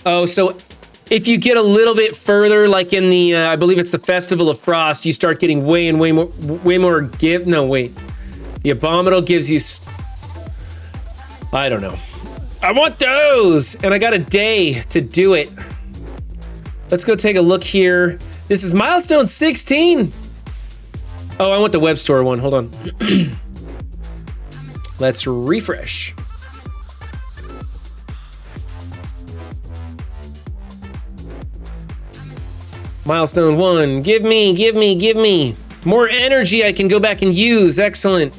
Oh, so if you get a little bit further, like in the, I believe it's the Festival of Frost, you start getting way more give. No, wait. The Abominable gives you, I don't know. I want those, and I got a day to do it. Let's go take a look here. This is Milestone 16. Oh, I want the web store one. Hold on. Let's refresh. Milestone 1. Give me, give me, give me. More energy I can go back and use. Excellent.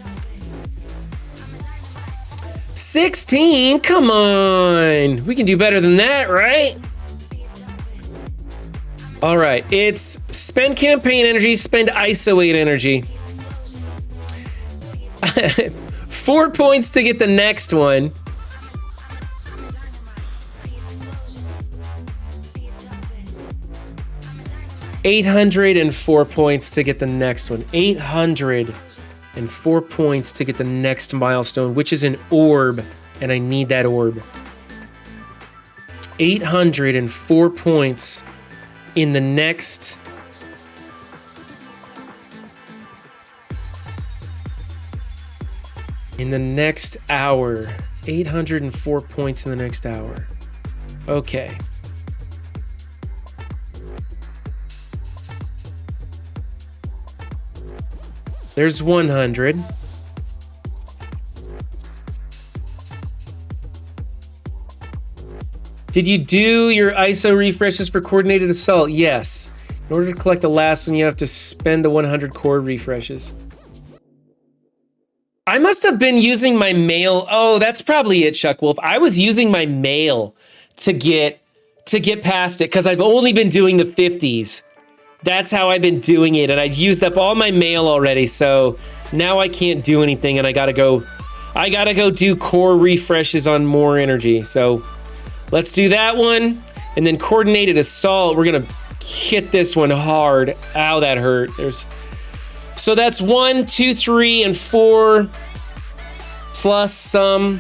16? Come on. We can do better than that, right? All right. It's spend campaign energy, spend isolate energy. 4 points to get the next one. $804 points to get the next one. 804 points to get the next milestone, which is an orb, and I need that orb. 804 points in the next. In the next hour. 804 points in the next hour. Okay. There's 100. Did you do your ISO refreshes for coordinated assault? Yes. In order to collect the last one, you have to spend the 100 core refreshes. I must have been using my mail. Oh, that's probably it, Chuck Wolf. I was using my mail to get past it because I've only been doing the 50s. That's how I've been doing it, and I'd used up all my mail already, so now I can't do anything, and I gotta go do core refreshes on more energy. So let's do that one, and then coordinated assault. We're gonna hit this one hard. Ow, that hurt. So that's 1, 2, 3, and 4 plus some.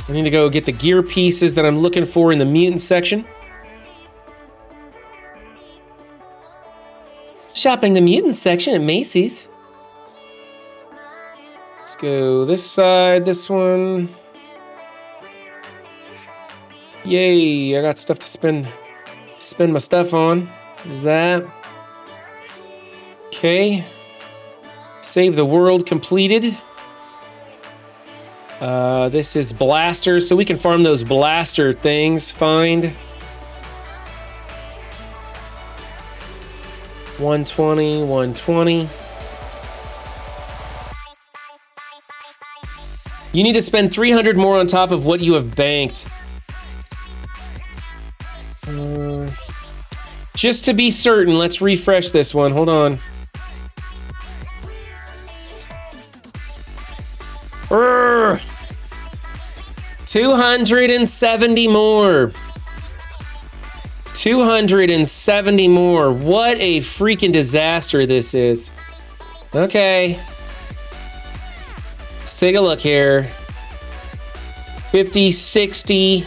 I need to go get the gear pieces that I'm looking for in the mutant section. Shopping the mutant section at Macy's. Let's go this side, this one. Yay, I got stuff to spend my stuff on. There's that. Okay. Save the world completed. This is blasters, so we can farm those blaster things. Find 120, 120. You need to spend 300 more on top of what you have banked. Just to be certain, let's refresh this one. Hold on. Urgh. 270 more. 270 more. What a freaking disaster this is. Okay. Let's take a look here. 50, 60.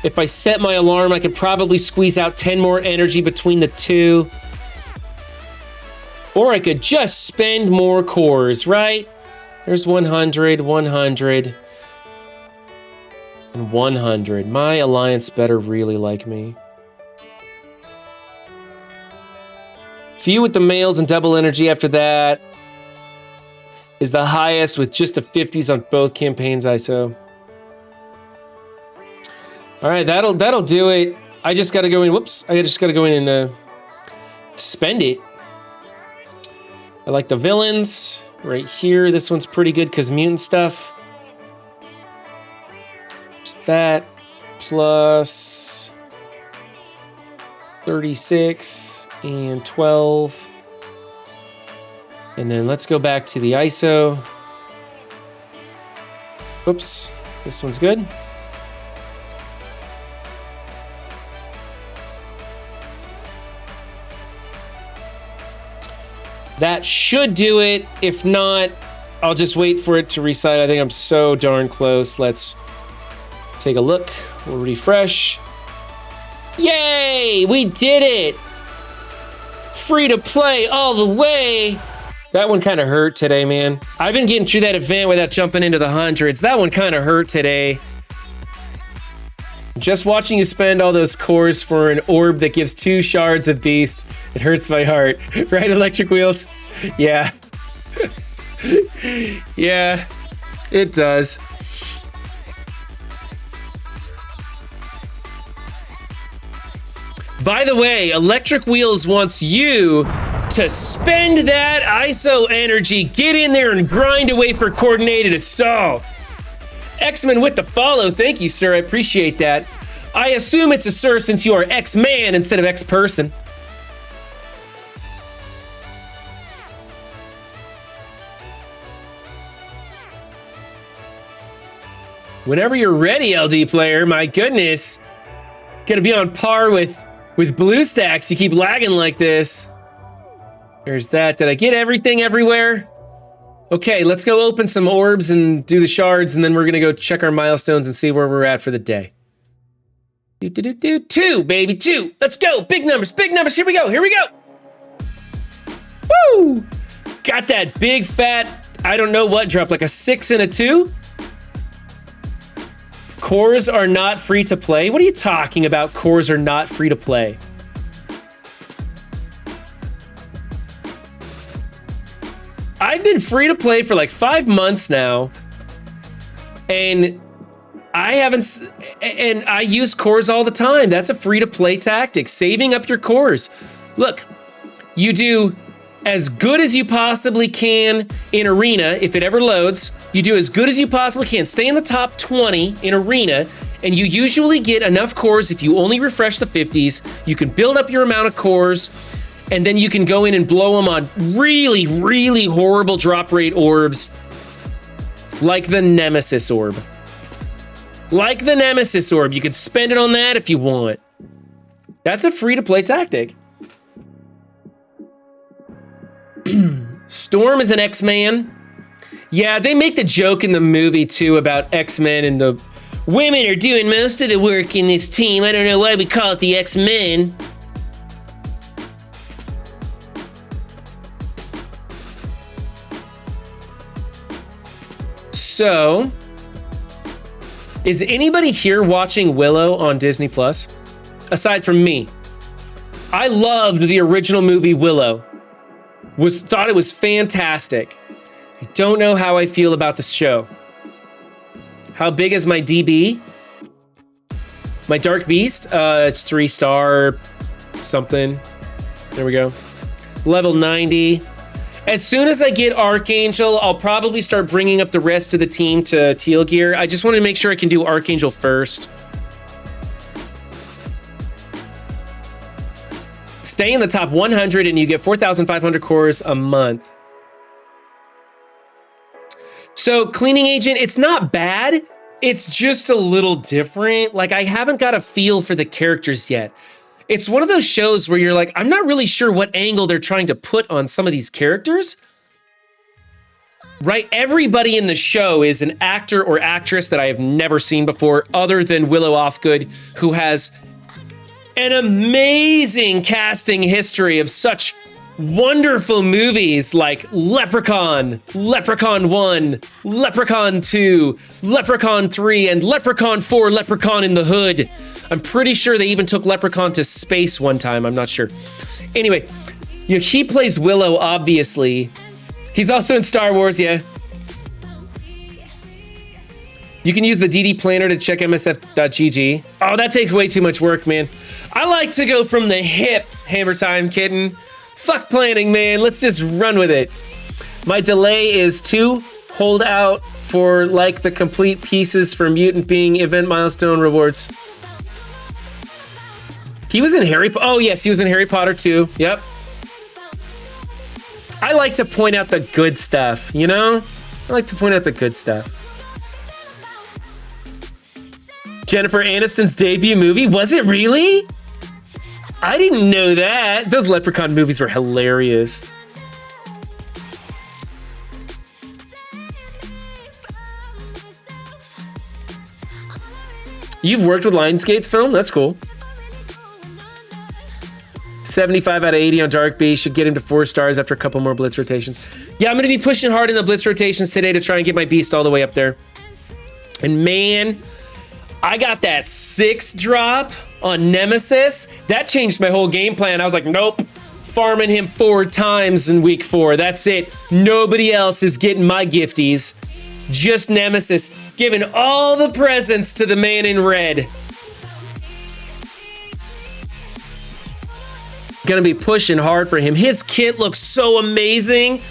If I set my alarm, I could probably squeeze out 10 more energy between the two. Or I could just spend more cores, right? There's 100, 100, and 100. My alliance better really like me. Few with the males and double energy after that is the highest with just the 50s on both campaigns ISO. All right, that'll do it. I just got to go in. Whoops! I just got to go in and spend it. I like the villains right here. This one's pretty good because mutant stuff. Just that plus 36 and 12, and then let's go back to the ISO. Oops, this one's good. That should do it. If not, I'll just wait for it to reset. I think I'm so darn close. Let's take a look. We'll refresh. Yay! We did it! Free to play all the way. That one kind of hurt today, man. I've been getting through that event without jumping into the hundreds. That one kind of hurt today. Just watching you spend all those cores for an orb that gives 2 shards of beast, it hurts my heart. Right, Electric Wheels? Yeah. Yeah, it does. By the way, Electric Wheels wants you to spend that ISO energy, get in there and grind away for coordinated assault. X-Men with the follow. Thank you, sir. I appreciate that. I assume it's a sir since you are X-Man instead of X-person. Whenever you're ready, LD player, my goodness. Gonna be on par with BlueStacks. You keep lagging like this. There's that. Did I get everything everywhere? Okay, let's go open some orbs and do the shards, and then we're gonna go check our milestones and see where we're at for the day. 2, baby, 2. Let's go. Big numbers, big numbers. Here we go, here we go. Woo! Got that big fat, I don't know what drop, like a 6 and a 2? Cores are not free to play? What are you talking about? Cores are not free to play. I've been free to play for like 5 months now. And I use cores all the time. That's a free-to-play tactic, saving up your cores. Look, you do as good as you possibly can in Arena, if it ever loads. You do as good as you possibly can. Stay in the top 20 in Arena, and you usually get enough cores if you only refresh the 50s. You can build up your amount of cores, and then you can go in and blow them on really, really horrible drop rate orbs, like the Nemesis orb. Like the Nemesis orb. You could spend it on that if you want. That's a free-to-play tactic. Storm is an X-Man. Yeah, they make the joke in the movie, too, about X-Men and the women are doing most of the work in this team. I don't know why we call it the X-Men. So, is anybody here watching Willow on Disney Plus? Aside from me. I loved the original movie Willow. Thought it was fantastic. I don't know how I feel about the show. How big is my DB? My Dark Beast? It's 3-star something. There we go. Level 90. As soon as I get Archangel, I'll probably start bringing up the rest of the team to teal gear. I just want to make sure I can do Archangel first. Stay in the top 100 and you get 4,500 cores a month. So cleaning agent, it's not bad. It's just a little different. Like, I haven't got a feel for the characters yet. It's one of those shows where you're like, I'm not really sure what angle they're trying to put on some of these characters. Right? Everybody in the show is an actor or actress that I have never seen before, other than Willow Offgood, who has an amazing casting history of such wonderful movies like Leprechaun, Leprechaun 1, Leprechaun 2, Leprechaun 3, and Leprechaun 4, Leprechaun in the Hood. I'm pretty sure they even took Leprechaun to space one time. I'm not sure. Anyway, he plays Willow, obviously. He's also in Star Wars, yeah. You can use the DD planner to check MSF.gg. Oh, that takes way too much work, man. I like to go from the hip, Hammer Time Kitten. Fuck planning, man. Let's just run with it. My delay is 2. Hold out for like the complete pieces for Mutant Being event milestone rewards. He was in Harry Potter. Oh, yes, he was in Harry Potter too. Yep. I like to point out the good stuff, you know? I like to point out the good stuff. Jennifer Aniston's debut movie? Was it really? I didn't know that. Those Leprechaun movies were hilarious. You've worked with Lionsgate's film? That's cool. 75 out of 80 on Dark Beast. Should get him to 4 stars after a couple more Blitz rotations. Yeah, I'm going to be pushing hard in the Blitz rotations today to try and get my Beast all the way up there. And man, I got that 6 drop on Nemesis. That changed my whole game plan. I was like, nope. Farming him 4 times in week 4. That's it. Nobody else is getting my gifties. Just Nemesis. Giving all the presents to the man in red. Gonna be pushing hard for him. His kit looks so amazing.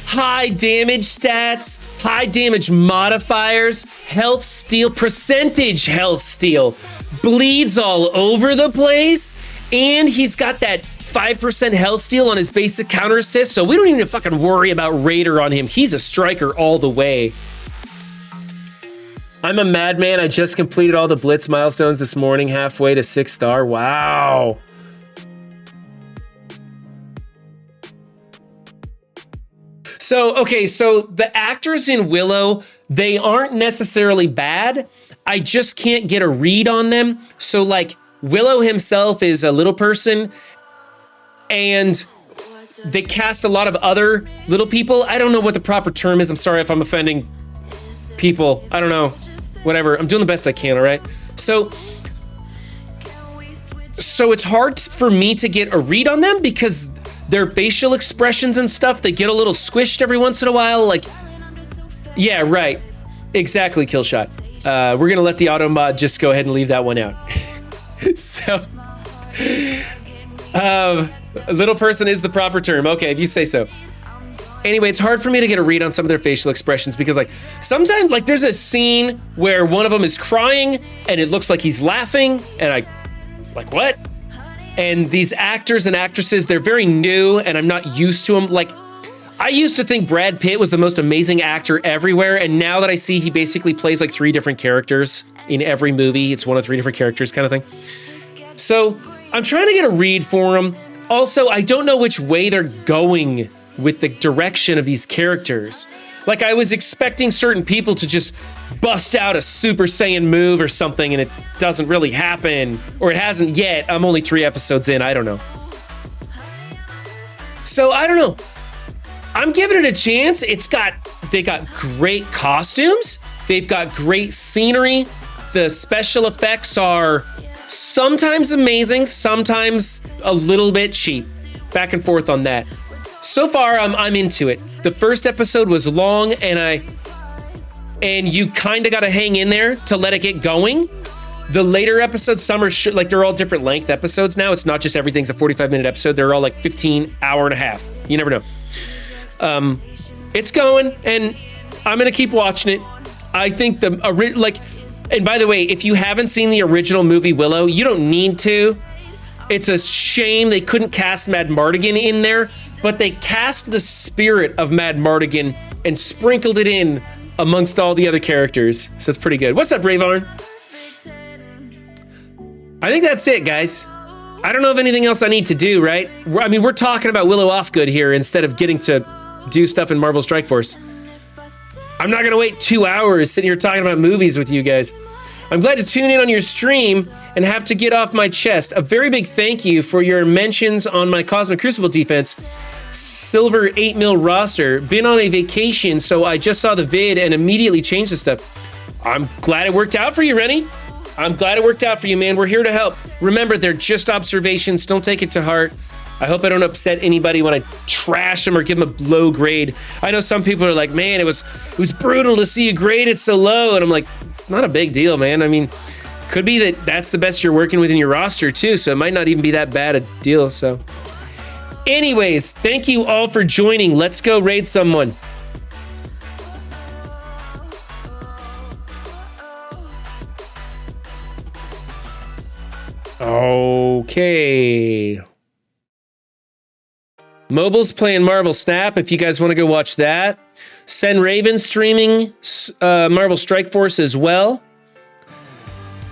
High damage stats, high damage modifiers, health steal, percentage health steal, bleeds all over the place, and he's got that 5% health steal on his basic counter assist, so we don't even fucking worry about Raider on him. He's a striker all the way. I'm a madman. I just completed all the Blitz milestones this morning, halfway to 6-star. Wow. So, okay, so the actors in Willow, they aren't necessarily bad. I just can't get a read on them. So, like, Willow himself is a little person, and they cast a lot of other little people. I don't know what the proper term is. I'm sorry if I'm offending people. I don't know. Whatever. I'm doing the best I can, all right? So it's hard for me to get a read on them because their facial expressions and stuff, they get a little squished every once in a while. Like, yeah, right. Exactly, Killshot. We're gonna let the auto mod just go ahead and leave that one out. So, little person is the proper term. Okay, if you say so. Anyway, it's hard for me to get a read on some of their facial expressions because, like, sometimes, like, there's a scene where one of them is crying and it looks like he's laughing, and I, like, what? And these actors and actresses, they're very new, and I'm not used to them. Like, I used to think Brad Pitt was the most amazing actor everywhere, and now that I see he basically plays like 3 different characters in every movie, it's one of 3 different characters kind of thing. So I'm trying to get a read for him. Also, I don't know which way they're going with the direction of these characters. Like, I was expecting certain people to just bust out a Super Saiyan move or something, and it doesn't really happen, or it hasn't yet. I'm only 3 episodes in, I don't know. So I don't know. I'm giving it a chance. They got great costumes. They've got great scenery. The special effects are sometimes amazing, sometimes a little bit cheap. Back and forth on that. So far, I'm into it. The first episode was long, and you kind of got to hang in there to let it get going. The later episodes, some are like they're all different length episodes now. It's not just everything's a 45-minute episode. They're all like 15 hour and a half. You never know. It's going, and I'm gonna keep watching it. I think and by the way, if you haven't seen the original movie Willow, you don't need to. It's a shame they couldn't cast Mad Mardigan in there, but they cast the spirit of Mad Mardigan and sprinkled it in amongst all the other characters. So it's pretty good. What's up, Rayvarn? I think that's it, guys. I don't know of anything else I need to do, right? I mean, we're talking about Willow Offgood here instead of getting to do stuff in Marvel Strike Force. I'm not gonna wait 2 hours sitting here talking about movies with you guys. I'm glad to tune in on your stream and have to get off my chest. A very big thank you for your mentions on my Cosmic Crucible defense. Silver 8 mil roster. Been on a vacation, so I just saw the vid and immediately changed the stuff. I'm glad it worked out for you, Rennie. I'm glad it worked out for you, man. We're here to help. Remember, they're just observations. Don't take it to heart. I hope I don't upset anybody when I trash them or give them a low grade. I know some people are like, man, it was brutal to see you grade it so low. And I'm like, it's not a big deal, man. I mean, could be that that's the best you're working with in your roster too. So it might not even be that bad a deal. So anyways, thank you all for joining. Let's go raid someone. Okay. Mobile's playing Marvel Snap if you guys want to go watch that. Sen Raven streaming Marvel Strike Force as well.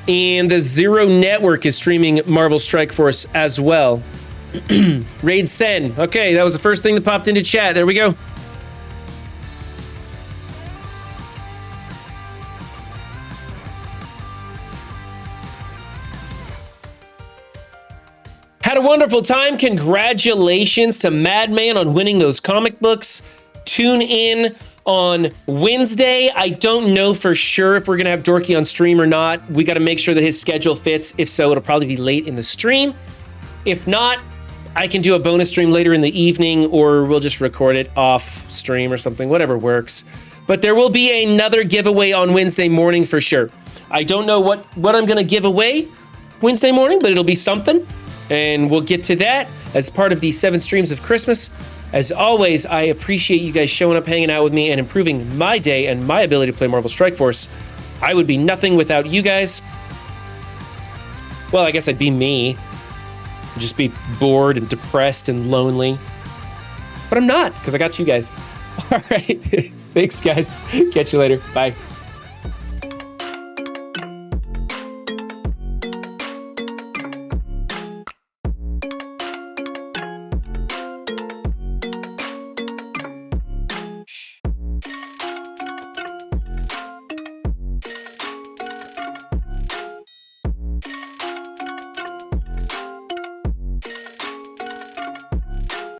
And the Zero Network is streaming Marvel Strike Force as well. Raid Sen. Okay, that was the first thing that popped into chat. There we go. Had a wonderful time. Congratulations to Madman on winning those comic books. Tune in on Wednesday. I don't know for sure if we're going to have Dorky on stream or not. We got to make sure that his schedule fits. If so, it'll probably be late in the stream. If not, I can do a bonus stream later in the evening, or we'll just record it off stream or something, whatever works. But there will be another giveaway on Wednesday morning for sure. I don't know what I'm going to give away Wednesday morning, but it'll be something. And we'll get to that as part of the 7 streams of Christmas. As always, I appreciate you guys showing up, hanging out with me, and improving my day and my ability to play Marvel Strike Force. I would be nothing without you guys. Well, I guess I'd be me. I'd just be bored and depressed and lonely. But I'm not, because I got you guys. All right. Thanks, guys. Catch you later. Bye.